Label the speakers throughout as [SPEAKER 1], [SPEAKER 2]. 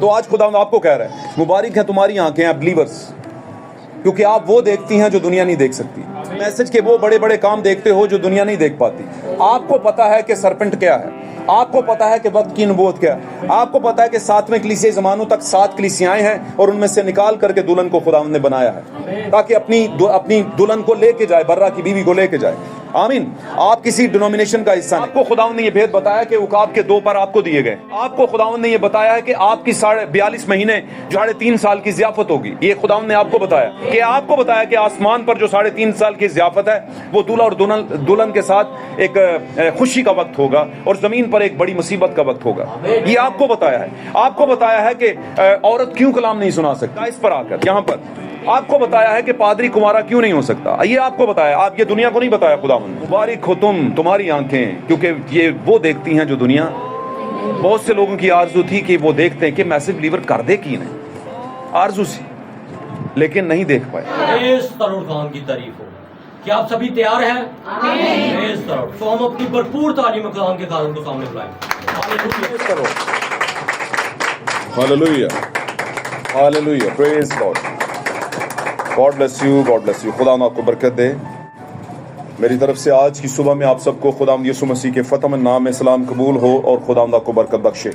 [SPEAKER 1] تو آج خدا آپ کو کہہ رہا ہے مبارک ہے تمہاری آنکھیں ہیں بلیورز، کیونکہ آپ وہ دیکھتی ہیں جو دنیا نہیں دیکھ سکتی۔ میسج کے وہ بڑے بڑے کام دیکھتے ہو جو دنیا نہیں دیکھ پاتی۔ آپ کو پتا ہے کہ سرپنٹ کیا ہے، آپ کو پتا ہے کہ وقت کی نبوت کیا ہے، آپ کو پتا ہے کہ 7ویں کلیسیے زمانوں تک 7 کلیسیائیں ہیں اور ان میں سے نکال کر کے دلہن کو خداوند نے بنایا ہے تاکہ اپنی دلہن کو لے کے جائے، برہ کی بیوی کو لے کے جائے۔ آمین۔ آپ کسی ڈینومینیشن کا حصہ نہیں۔ آپ کو خداوند نے یہ بھید بتایا کہ عقاب کے 2 پر آپ کو دیے گئے۔ آپ کو خداوند نے یہ بتایا ہے کہ آپ کی 42 مہینے 3.5 سال کی ضیافت ہوگی۔ یہ خداوند نے آپ کو بتایا کہ کہ آسمان پر جو 3.5 سال کی ضیافت ہے وہ دولہا اور دلہن کے ساتھ ایک خوشی کا وقت ہوگا اور زمین پر ایک بڑی مصیبت کا وقت ہوگا۔ یہ آپ کو بتایا ہے۔ آپ کو بتایا ہے کہ عورت کیوں کلام نہیں سنا سکتا، اس پر آ کر یہاں پر آپ کو بتایا ہے کہ پادری کمارا کیوں نہیں ہو سکتا۔ یہ آپ کو بتایا، آپ یہ دنیا کو نہیں بتایا۔ خداوند مبارک ہو تمہاری آنکھیں، کیونکہ یہ وہ دیکھتی ہیں جو دنیا۔ بہت سے لوگوں کی آرزو تھی کہ وہ دیکھتے ہیں کہ میسج ڈیلیور کر دے کی نہیں، آرزو سی، لیکن نہیں دیکھ پائے۔
[SPEAKER 2] اس ترور خان کی تعریف ہو۔ کیا آپ سبھی تیار ہیں؟ اس طرح تو ہم اپنی بھرپور تعلیم کلام کے کارن کو سامنے بلائیں۔
[SPEAKER 1] Hallelujah, hallelujah, praise God. God bless you, God bless you. خدا آپ کو برکت دے۔ میری طرف سے آج کی صبح میں آپ سب کو خداوند یسوع مسیح کے فتح میں نام میں سلام قبول ہو اور خداوند آپ کو برکت بخشے۔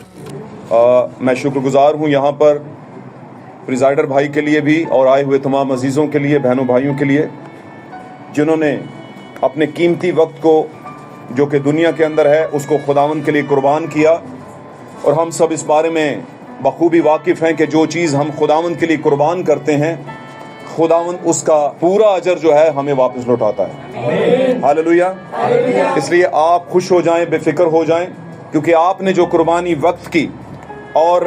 [SPEAKER 1] میں شکر گزار ہوں یہاں پر پریزائڈر بھائی کے لیے بھی اور آئے ہوئے تمام عزیزوں کے لیے، بہنوں بھائیوں کے لیے، جنہوں نے اپنے قیمتی وقت کو جو کہ دنیا کے اندر ہے اس کو خداوند کے لیے قربان کیا۔ اور ہم سب اس بارے میں بخوبی واقف ہیں کہ جو چیز ہم خداوند کے لیے قربان کرتے ہیں خداوند اس کا پورا اجر جو ہے ہمیں واپس لوٹاتا ہے۔ ہاللویا۔ اس لیے آپ خوش ہو جائیں، بے فکر ہو جائیں، کیونکہ آپ نے جو قربانی وقت کی اور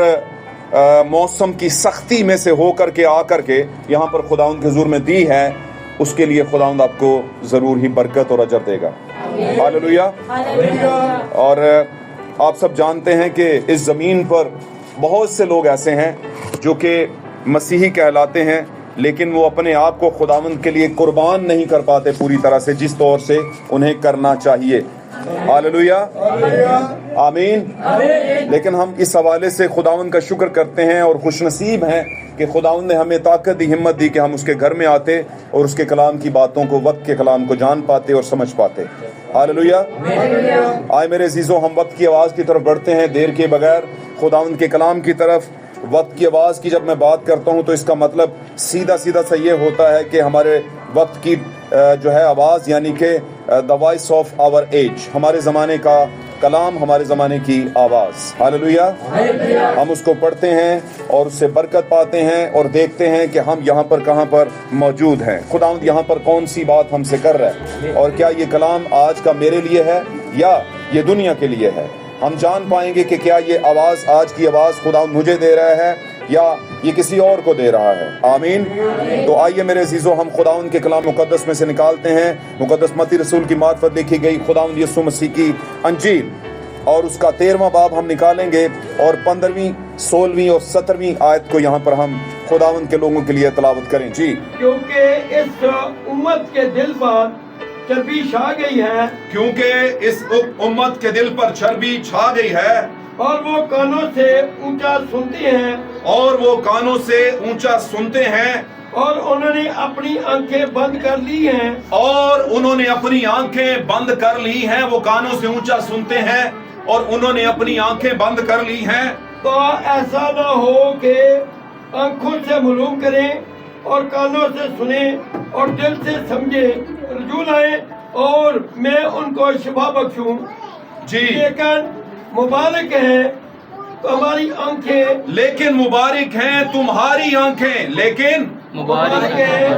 [SPEAKER 1] موسم کی سختی میں سے ہو کر کے آ کر کے یہاں پر خداوند کے حضور میں دی ہے، اس کے لیے خداوند آپ کو ضرور ہی برکت اور اجر دے گا۔ ہاللویا۔ اور آپ سب جانتے ہیں کہ اس زمین پر بہت سے لوگ ایسے ہیں جو کہ مسیحی کہلاتے ہیں، لیکن وہ اپنے آپ کو خداوند کے لیے قربان نہیں کر پاتے پوری طرح سے جس طور سے انہیں کرنا چاہیے۔ ہاللویا، آمین۔ لیکن ہم اس حوالے سے خداوند کا شکر کرتے ہیں اور خوش نصیب ہیں کہ خداوند نے ہمیں طاقت دی، ہمت دی کہ ہم اس کے گھر میں آتے اور اس کے کلام کی باتوں کو، وقت کے کلام کو جان پاتے اور سمجھ پاتے۔ ہاللویا۔ آئے میرے عزیزوں، ہم وقت کی آواز کی طرف بڑھتے ہیں دیر کے بغیر، خداوند کے کلام کی طرف۔ وقت کی آواز کی جب میں بات کرتا ہوں تو اس کا مطلب سیدھا سا یہ ہوتا ہے کہ ہمارے وقت کی جو ہے آواز، یعنی کہ the voice of our age, ہمارے زمانے کا کلام، ہمارے زمانے کی آواز۔ ہاللویا۔ ہم اس کو پڑھتے ہیں اور اس سے برکت پاتے ہیں اور دیکھتے ہیں کہ ہم یہاں پر کہاں پر موجود ہیں، خداوند یہاں پر کون سی بات ہم سے کر رہا ہے، اور کیا یہ کلام آج کا میرے لیے ہے یا یہ دنیا کے لیے ہے۔ ہم جان پائیں گے کہ کیا یہ آواز، آج کی آواز خداوند مجھے دے رہا ہے یا یہ کسی اور کو دے رہا ہے۔ آمین۔ تو آئیے میرے عزیزوں، ہم خداوند کے کلام مقدس میں سے نکالتے ہیں مقدس متی رسول کی معرفت لکھی گئی خداوند یسوع مسیح کی انجیل، اور اس کا 13واں باب ہم نکالیں گے اور 15ویں، 16ویں اور 17ویں آیت کو یہاں پر ہم خداوند کے لوگوں کے لیے تلاوت کریں۔ جی۔
[SPEAKER 3] کیونکہ اس امت کے دل پر چربی چھا گئی ہے،
[SPEAKER 1] کیونکہ اس امت کے دل پر چربی چھا گئی ہے،
[SPEAKER 3] اور وہ کانوں سے اونچا سنتے ہیں،
[SPEAKER 1] اور وہ کانوں سے اونچا سنتے ہیں،
[SPEAKER 3] اور انہوں نے اپنی آنکھیں بند کر لی ہیں،
[SPEAKER 1] اور انہوں نے اپنی آنکھیں بند کر لی ہیں۔ وہ کانوں سے اونچا سنتے ہیں اور انہوں نے اپنی آنکھیں بند کر لی ہیں۔
[SPEAKER 3] تو ایسا نہ ہو کہ آنکھوں سے معلوم کریں اور کانوں سے سنیں اور دل سے سمجھیں، رجوع لائیں اور میں ان کو شفا بخشوں۔
[SPEAKER 1] جی۔
[SPEAKER 3] لیکن مبارک ہے تمہاری آنکھیں،
[SPEAKER 1] لیکن مبارک ہیں تمہاری آنکھیں، لیکن
[SPEAKER 3] مبارک ہے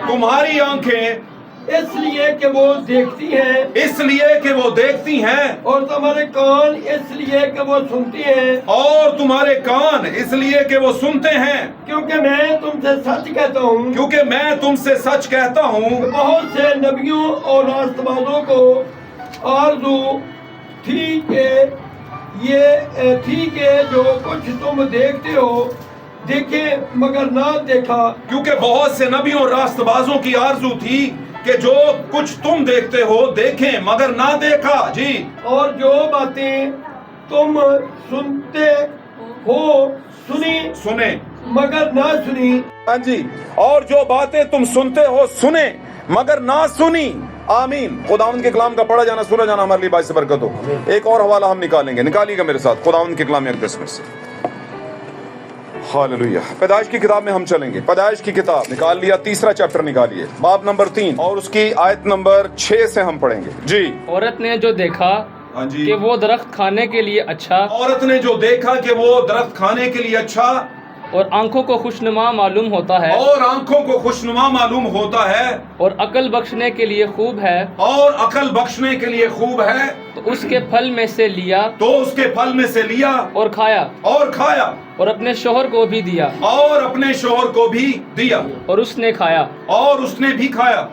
[SPEAKER 1] تمہاری آنکھیں
[SPEAKER 3] اس لیے کہ وہ دیکھتی ہیں،
[SPEAKER 1] اس لیے کہ وہ دیکھتی ہیں،
[SPEAKER 3] اور تمہارے کان اس لیے کہ وہ سنتی ہیں،
[SPEAKER 1] اور تمہارے کان اس لیے کہ وہ سنتے ہیں،
[SPEAKER 3] کیونکہ میں تم سے سچ کہتا ہوں،
[SPEAKER 1] کیونکہ میں تم سے سچ کہتا ہوں۔
[SPEAKER 3] بہت سے نبیوں اور راست بازوں کو آرزو تھی کہ جو کچھ تم دیکھتے ہو دیکھیں مگر نہ دیکھا،
[SPEAKER 1] کیونکہ بہت سے نبیوں اور راست بازوں کی آرزو تھی کہ جو کچھ تم دیکھتے ہو دیکھیں مگر نہ دیکھا۔ جی۔
[SPEAKER 3] اور جو باتیں تم سنتے हो सुनी
[SPEAKER 1] सुने,
[SPEAKER 3] मगर ना सुनी।
[SPEAKER 1] हाँ जी, और जो बातें तुम सुनते हो सुने मगर ना सुनी। आमीन। खुदावंद के कलाम का पढ़ा जाना सुना जाना हमारे लिए बाइस बरकत हो। एक और हवाला हम निकालेंगे, निकालिएगा मेरे साथ खुदावंद के कलाम अक़दस में से। हालेलुया। पैदाइश की किताब में हम चलेंगे। पैदाइश की किताब निकाल लिया, तीसरा चैप्टर निकालिए, बाब नंबर 3 और उसकी आयत नंबर 6 से हम पढ़ेंगे जी।
[SPEAKER 4] औरत ने जो देखा
[SPEAKER 1] हाँ जी,
[SPEAKER 4] कि वो दरख्त खाने के लिए अच्छा
[SPEAKER 1] औरत ने जो देखा कि वो दरख्त खाने के लिए अच्छा
[SPEAKER 4] और आंखों को खुशनुमा मालूम होता है
[SPEAKER 1] और आंखों को खुशनुमा मालूम होता है
[SPEAKER 4] और अकल बख्शने के लिए खूब है,
[SPEAKER 1] और अकल बख्शने के लिए खूब है,
[SPEAKER 4] तो उसके फल में से लिया
[SPEAKER 1] तो उसके फल में से लिया
[SPEAKER 4] और खाया
[SPEAKER 1] और खाया
[SPEAKER 4] और अपने शोहर को भी दिया
[SPEAKER 1] और अपने शोहर को भी दिया
[SPEAKER 4] और उसने खाया।
[SPEAKER 1] और उसने भी खाया।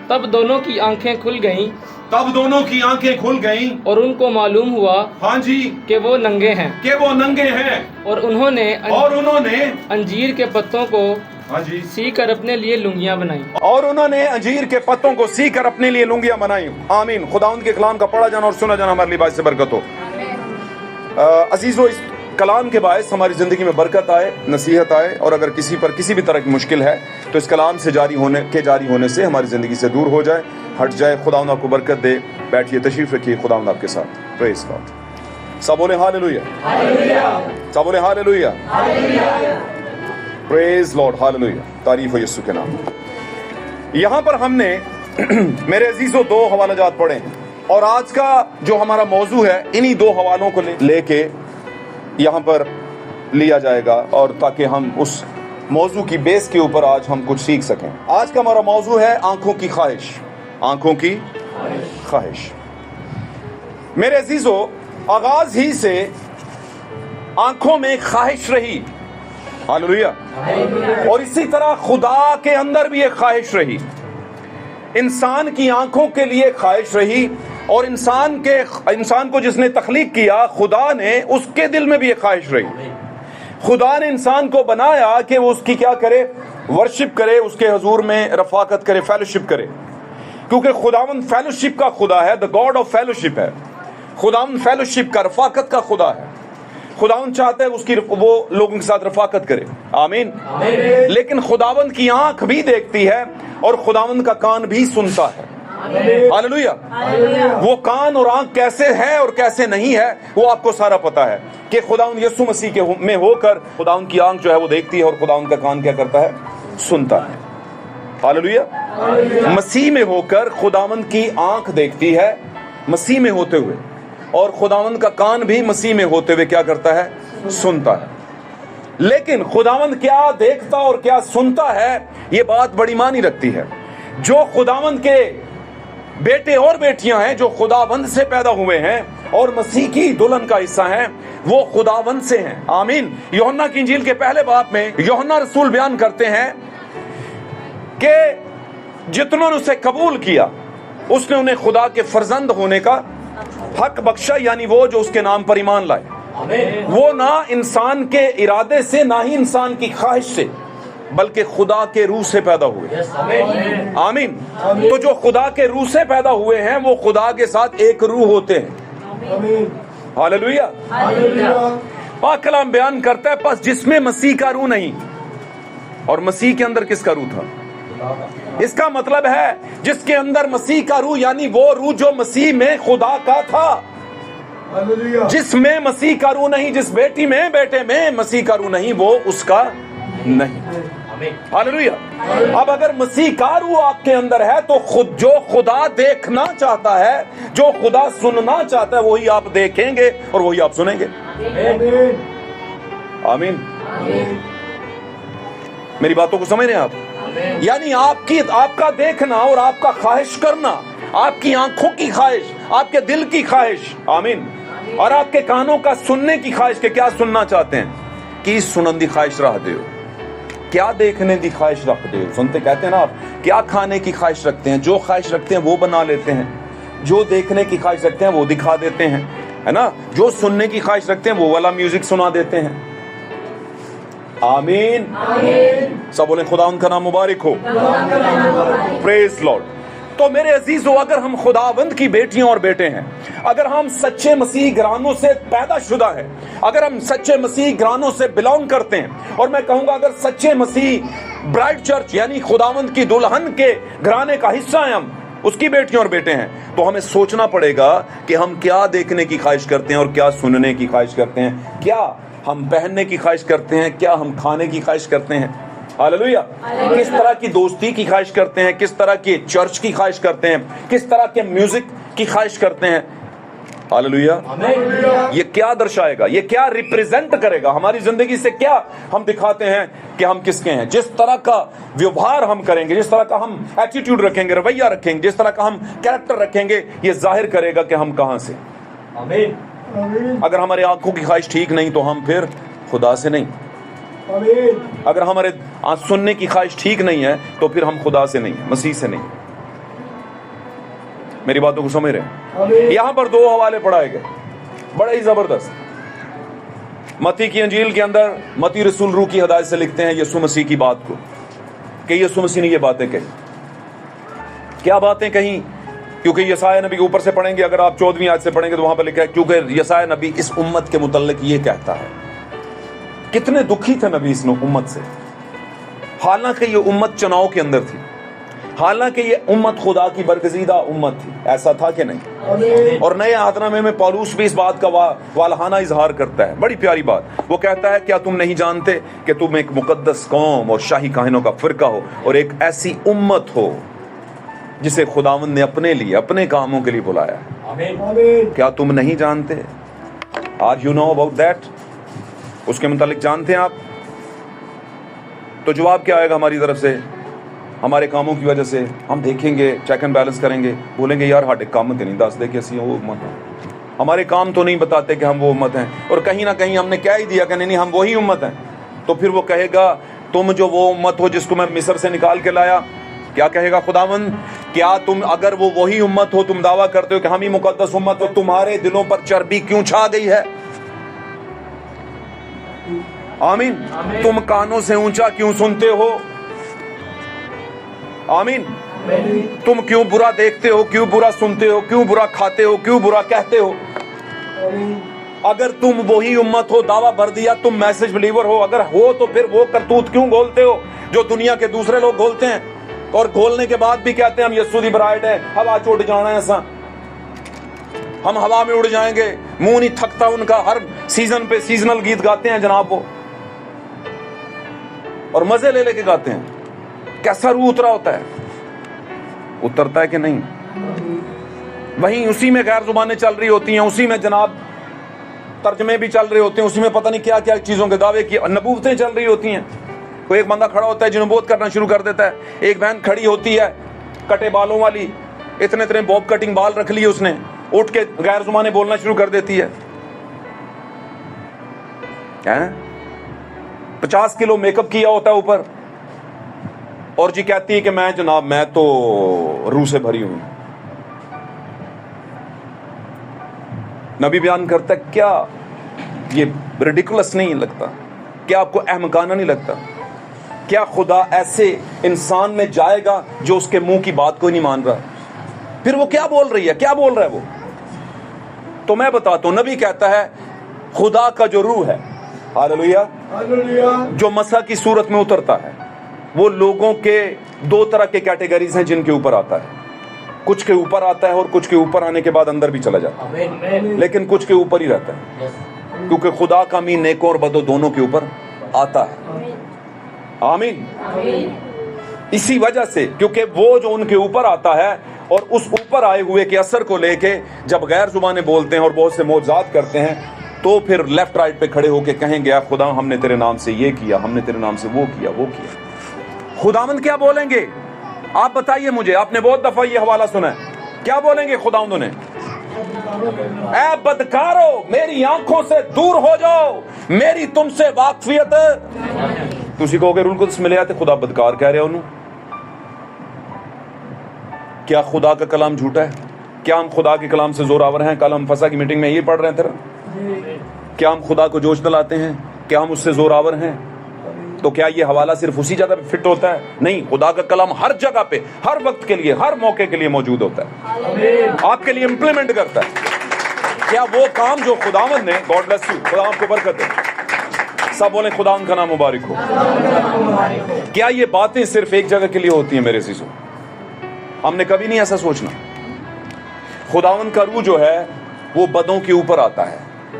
[SPEAKER 4] तब दोनों की आंखें खुल गईं
[SPEAKER 1] तब दोनों की आंखें खुल गईं,
[SPEAKER 4] और उनको मालूम हुआ
[SPEAKER 1] हाँ जी,
[SPEAKER 4] कि वो नंगे हैं,
[SPEAKER 1] कि वो नंगे हैं,
[SPEAKER 4] और उन्होंने
[SPEAKER 1] और उन्होंने
[SPEAKER 4] अंजीर के पत्तों को
[SPEAKER 1] हाँ जी,
[SPEAKER 4] सी कर अपने लिए लुंगियां बनाई।
[SPEAKER 1] और उन्होंने अंजीर के पत्तों को सी कर अपने लिए लुंगियां बनाई। आमीन। खुदावंद के कलाम का पढ़ा जाना और सुना जाना हमारे लिए बाइस से बरकत हो। अजीजों, इस कलाम के बायस हमारी ज़िंदगी में बरकत आए, नसीहत आए, और अगर किसी पर किसी भी तरह की मुश्किल है तो इस कलाम से जारी होने से हमारी ज़िंदगी से दूर हो जाए, हट जाए। खुदावंद आपको बरकत दे। बैठिए, तशरीफ़ रखिए, खुदावंद आपके साथ। Praise God. सब बोले हालेलुया, सब बोले हालेलुया, प्रेज़ लॉर्ड, हालेलुया, तारीफ़ हो यीशु के नाम। यहाँ पर हमने मेरे अजीज़ों 2 हवालाजात पढ़े हैं, और आज का जो हमारा मौजू है इन्हीं 2 हवालों को लेके यहाँ पर लिया जाएगा, और ताकि हम उस मौजू की बेस के ऊपर आज हम कुछ सीख सकें। आज का हमारा मौजू है आंखों की ख्वाहिश। आंखों की ख्वाहिश। मेरे अजीजों, आगाज ही से आंखों में ख्वाहिश रही, हालेलुया, और इसी तरह खुदा के अंदर भी एक ख्वाहिश रही। इंसान की आंखों के लिए ख्वाहिश रही, और इंसान को जिसने तख्लीक किया, खुदा ने, उसके दिल में भी एक ख्वाहिश रही। खुदा ने इंसान को बनाया कि वो उसकी क्या करे, वर्शिप करे, उसके हुजूर में रफाकत करे, फेलोशिप करे, क्योंकि खुदावंद फेलोशिप का खुदा है, द गॉड ऑफ फेलोशिप है। खुदावंद फेलोशिप का, रफाकत का खुदा है। खुदावंद चाहता है वो लोगों के साथ रफाकत करे। आमीन। लेकिन खुदावंद की आंख भी देखती है और खुदावंद का कान भी सुनता है। हालेलुया। वो कान और आंख कैसे है और कैसे नहीं है वो आपको सारा पता है कि खुदावंद यीशु मसीह के में होकर खुदावंद की आंख जो है वो देखती है और खुदावंद का कान क्या करता है, सुनता है। हालेलुया। मसीह में होकर खुदावंद की आंख देखती है, मसीह में होते हुए, और खुदावंद का कान भी मसीह में होते हुए क्या करता है, सुनता है। लेकिन खुदावंद क्या देखता और क्या सुनता है, ये बात बड़ी मानी रखती है। जो खुदावंद के बेटे और बेटियां हैं, जो खुदावंद से पैदा हुए हैं और मसीह की दुल्हन का हिस्सा हैं, वो खुदावंद से हैं। आमीन। यूहन्ना की इंजील के पहले बाब में यूहन्ना रसूल बयान करते हैं कि जितनों ने उसे कबूल किया उसने उन्हें खुदा के फर्जंद होने का हक बख्शा, यानी वो जो उसके नाम पर ईमान लाए। वो ना इंसान के इरादे से, ना ही इंसान की ख्वाहिश से, बल्कि खुदा के रूह से पैदा हुए। आमीन। तो जो खुदा के रूह से पैदा हुए हैं वो खुदा के साथ एक रूह होते हैं। हालेलुया। पाक कलाम बयान करता है, बस जिसमें मसीह का रूह नहीं, और मसीह के अंदर किसका रूह था? इसका मतलब है जिसके अंदर मसीह का रूह, यानी वो रूह जो मसीह में खुदा का था। जिसमें मसीह का रूह नहीं, जिस बेटी में, बेटे में मसीह का रूह नहीं, वो उसका नहीं। हालेलुया। अब अगर मसीह का रूह आपके अंदर है तो खुद जो खुदा देखना चाहता है, जो खुदा सुनना चाहता है, वही आप देखेंगे और वही आप सुनेंगे। आमीन। मेरी बातों को समझ रहे हैं आप? यानी आपका देखना और आपका ख्वाहिश करना, आपकी आंखों की ख्वाहिश, आपके दिल की ख्वाहिश, आमीन, और आपके कानों का सुनने की ख्वाहिश के क्या सुनना चाहते हैं कि सुनन दी ख्वाहिश रखते हो, क्या देखने की ख्वाहिश रखते हो। सुनते कहते हैं ना आप, क्या खाने की ख्वाहिश रखते हैं, जो ख्वाहिश रखते हैं वो बना लेते हैं, जो देखने की ख्वाहिश रखते हैं वो दिखा देते हैं, है ना, जो सुनने की ख्वाहिश रखते हैं वो वाला म्यूजिक सुना देते हैं। आमीन। सब बोले खुदा उनका नाम मुबारक हो। Praise Lord. तो मेरे अजीजों, अगर हम खुदावंद की बेटियां और बेटे हैं, अगर हम सच्चे मसीह घरानों से पैदा शुदा हैं, अगर हम सच्चे मसीह घरानों से बिलोंग करते हैं, और मैं कहूंगा अगर सच्चे मसीह ब्राइड चर्च यानी खुदावंद की दुल्हन के घराने का हिस्सा हैं, हम उसकी बेटियां और बेटे हैं, तो हमें सोचना पड़ेगा कि हम क्या देखने की ख्वाहिश करते हैं और क्या सुनने की ख्वाहिश करते हैं, क्या हम पहनने की ख्वाहिश करते हैं, क्या हम खाने की ख्वाहिश करते हैं। हालेलुया। किस तरह की दोस्ती की ख्वाहिश करते हैं, किस तरह के चर्च की ख्वाहिश करते हैं, किस तरह के म्यूजिक की ख्वाहिश करते हैं। हालेलुया। ये क्या दर्शाएगा, ये क्या रिप्रेजेंट करेगा, हमारी जिंदगी से क्या हम दिखाते हैं कि हम किसके हैं। जिस तरह का व्यवहार हम करेंगे, जिस तरह का हम एटीट्यूड रखेंगे, रवैया रखेंगे, जिस तरह का हम कैरेक्टर रखेंगे, ये जाहिर करेगा कि हम कहां से। अगर हमारे आंखों की ख्वाहिश ठीक नहीं तो हम फिर खुदा से नहीं। अगर हमारे सुनने की ख्वाहिश ठीक नहीं है तो फिर हम खुदा से नहीं, मसीह से नहीं। मेरी बातों को समझ रहे हैं। यहां पर 2 हवाले पढ़ाए गए बड़े ही जबरदस्त। मत्ती की अंजील के अंदर मत्ती रसूल रूह की हदायत से लिखते हैं यीशु मसीह की बात को, कि यीशु मसीह ने ये बातें कही। क्या बातें कही? क्योंकि यसाया नबी के ऊपर से पढ़ेंगे, अगर आप 14वीं आयत से पढ़ेंगे तो वहां पर लिखा है, क्योंकि यसाया नबी इस उम्मत के मुतल्लिक ये कहता है। कितने दुखी थे नबी इस उम्मत से, हालांकि ये उम्मत चुनाव के अंदर थी, हालांकि ये उम्मत खुदा की बरगजीदा उम्मत थी। ऐसा था कि नहीं? और नए आदनामे में पौलुस भी इस बात का वालहाना इजहार करता है, बड़ी प्यारी बात। वो कहता है, क्या तुम नहीं जानते कि तुम एक मुकद्दस कौम और शाही काहिनों का फिरका हो और एक ऐसी उम्मत हो जिसे खुदावंद ने अपने लिए, अपने कामों के लिए बुलाया है। क्या तुम नहीं जानते? Are you know about that? उसके मुतालिक जानते हैं आप? तो जवाब क्या आएगा हमारी तरफ से? हमारे कामों की वजह से हम देखेंगे, चेक एंड बैलेंस करेंगे, बोलेंगे यार हाटे काम तो नहीं दस दे कि असी वो उम्मत हैं। हमारे काम तो नहीं बताते कि हम वो उम्मत हैं, और कहीं ना कहीं हमने क्या ही दिया कि नहीं हम वही उम्मत हैं। तो फिर वो कहेगा, तुम जो वो उम्मत हो जिसको मैं मिस्र से निकाल के लाया, क्या कहेगा खुदावंद? क्या तुम अगर वो वही उम्मत हो, तुम दावा करते हो कि हम ही मुकद्दस उम्मत हो, तुम्हारे दिलों पर चर्बी क्यों छा गई है? आमीन। तुम कानों से ऊंचा क्यों सुनते हो? आमीन। तुम क्यों बुरा देखते हो, क्यों बुरा सुनते हो, क्यों बुरा खाते हो, क्यों बुरा कहते हो? अगर तुम वही उम्मत हो, दावा भर दिया तुम मैसेज बिलीवर हो, अगर हो तो फिर वो करतूत क्यों घोलते हो जो दुनिया के दूसरे लोग घोलते हैं, और घोलने के बाद भी कहते हैं हम यीशु दी ब्राइड है, हवा च उड़ जाना है, ऐसा हम हवा में उड़ जाएंगे। मुंह नहीं थकता उनका, हर सीजन पे सीजनल गीत गाते हैं जनाब वो, और मजे ले लेके गाते हैं। कैसा रूह उतरा होता है? उतरता है कि नहीं? वहीं उसी में गैर जुबानें चल रही होती हैं, उसी में जनाब तर्जमे भी चल रहे होते हैं, उसी में पता नहीं क्या क्या चीजों के दावे की नबूवतें चल रही होती हैं। कोई एक बंदा खड़ा होता है जो नबूवत करना शुरू कर देता है, एक बहन खड़ी होती है कटे बालों वाली, इतने इतने बॉब कटिंग बाल रख लिए उसने, उठ के गैर जुबानें बोलना शुरू कर देती है। 50 किलो मेकअप किया होता है ऊपर, और जी कहती है कि मैं जनाब मैं तो रूह से भरी हुई। नबी बयान करता है, क्या ये रिडिकुलस नहीं लगता? क्या आपको अहमकाना नहीं लगता? क्या खुदा ऐसे इंसान में जाएगा जो उसके मुंह की बात को नहीं मान रहा? फिर वो क्या बोल रही है, क्या बोल रहा है वो? तो मैं बताता हूं, नबी कहता है खुदा का जो रूह है, हालेलुया, जो मसा की सूरत में उतरता है, वो लोगों के 2 तरह के कैटेगरीज हैं जिनके ऊपर आता है। कुछ के ऊपर आता है और कुछ के ऊपर आने के बाद अंदर भी चला जाता है, लेकिन कुछ के ऊपर ही रहता है, क्योंकि खुदा का मीन नेकों और बदों दोनों के ऊपर आता है। आमीन। इसी वजह से, क्योंकि वो जो उनके ऊपर आता है और उस ऊपर आए हुए के असर को लेके जब गैर जुबानें बोलते हैं और बहुत से मौजज़ात करते हैं, तो फिर लेफ्ट राइट पे खड़े होके कहेंगे, खुदा हमने तेरे नाम से ये किया, हमने तेरे नाम से वो किया, वो किया। खुदावंद क्या बोलेंगे? आप बताइए मुझे, आपने बहुत दफा ये हवाला सुना है, क्या बोलेंगे खुदावंद ने? ऐ बदकारो, मेरी आंखों से दूर हो जाओ, मेरी तुमसे वाकफियत। तुसी कहोगे रूल कुद्स मिले ते खुदा बदकार कह रहे हो। क्या खुदा का कलाम झूठा है? क्या हम खुदा के कलाम से जोरावर हैं? कल हम फसा की मीटिंग में ये पढ़ रहे थे, क्या हम खुदा को जोश दिलाते हैं? क्या हम उससे जोरावर हैं? تو کیا یہ حوالہ صرف اسی جگہ پہ فٹ ہوتا ہے؟ نہیں، خدا کا کلام ہر جگہ پہ، ہر وقت کے لیے، ہر موقع کے لیے موجود ہوتا ہے، آپ کے لیے امپلیمنٹ کرتا ہے۔ کیا وہ کام جو خداوند نے، گاڈ بلیس یو، خدا آپ کو برکت دے، سب بولیں خداوند کا نام مبارک ہو۔ کیا یہ باتیں صرف ایک جگہ کے لیے ہوتی ہیں میرے عزیزو؟ ہم نے کبھی نہیں ایسا سوچنا۔ خداوند کا روح جو ہے وہ بدوں کے اوپر آتا ہے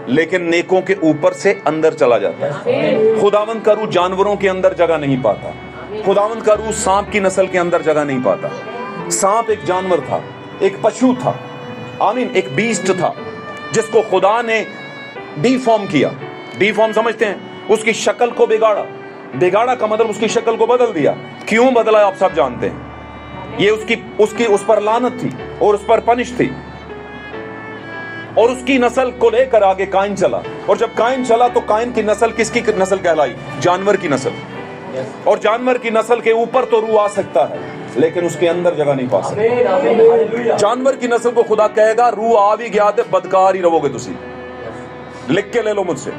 [SPEAKER 1] لیکن نیکوں کے اوپر سے اندر چلا جاتا ہے۔ خداوند کا روح جانوروں کے اندر جگہ نہیں پاتا، خداوند کا روح سانپ کی نسل کے اندر جگہ نہیں پاتا۔ سانپ ایک جانور تھا، ایک پشو تھا، آمین، ایک بیسٹ تھا جس کو خدا نے ڈی فارم کیا۔ ڈی فارم سمجھتے ہیں؟ اس کی شکل کو بگاڑا۔ بگاڑا کا مطلب اس کی شکل کو بدل دیا۔ کیوں بدلا آپ سب جانتے ہیں۔ یہ اس پر لعنت تھی اور اس پر پنش تھی، اور اس کی نسل کو لے کر آگے قائن چلا، اور جب قائن چلا تو قائن کی نسل کس کی نسل کہلائی؟ جانور کی نسل۔ اور جانور کی نسل کے اوپر تو روح آ سکتا ہے لیکن اس کے اندر جگہ نہیں پا سکتا۔ جانور کی نسل کو خدا کہے گا روح آ بھی گیا تو بدکار ہی رہو گے تسی، لکھ کے لے لو مجھ سے۔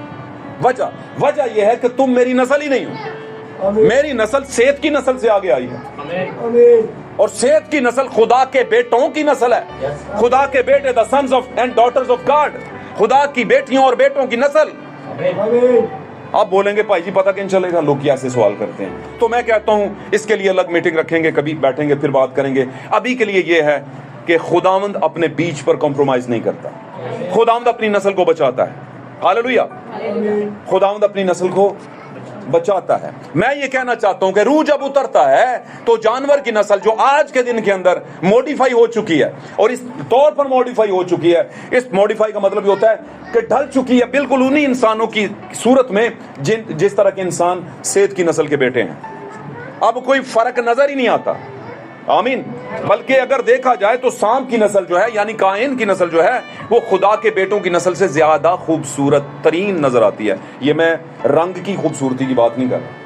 [SPEAKER 1] وجہ یہ ہے کہ تم میری نسل ہی نہیں ہو۔ میری نسل سیت کی نسل سے آگے آئی ہے، اور سیت کی نسل خدا کے بیٹوں کی نسل ہے۔ خدا کے بیٹے the sons of and daughters of God، خدا کی بیٹیوں اور بیٹوں کی نسل۔ آپ بولیں گے بھائی جی پتہ کہیں چلے گا، لوگ کیسے سوال کرتے ہیں؟ تو میں کہتا ہوں اس کے لیے الگ میٹنگ رکھیں گے، کبھی بیٹھیں گے پھر بات کریں گے۔ ابھی کے لیے یہ ہے کہ خداوند اپنے بیچ پر کمپرومائز نہیں کرتا، خداوند اپنی نسل کو بچاتا ہے۔ ہاللویا، خداوند اپنی نسل کو بچاتا ہے۔ میں یہ کہنا چاہتا ہوں کہ روح جب اترتا ہے تو جانور کی نسل جو آج کے دن کے اندر موڈیفائی ہو چکی ہے، اور اس طور پر موڈیفائی ہو چکی ہے، اس موڈیفائی کا مطلب یہ ہوتا ہے کہ ڈھل چکی ہے بالکل انہی انسانوں کی صورت میں جس طرح کے انسان سیت کی نسل کے بیٹے ہیں۔ اب کوئی فرق نظر ہی نہیں آتا، آمین۔ بلکہ اگر دیکھا جائے تو سانپ کی نسل جو ہے یعنی قائن کی نسل جو ہے وہ خدا کے بیٹوں کی نسل سے زیادہ خوبصورت ترین نظر آتی ہے۔ یہ میں رنگ کی خوبصورتی کی بات نہیں کر رہا،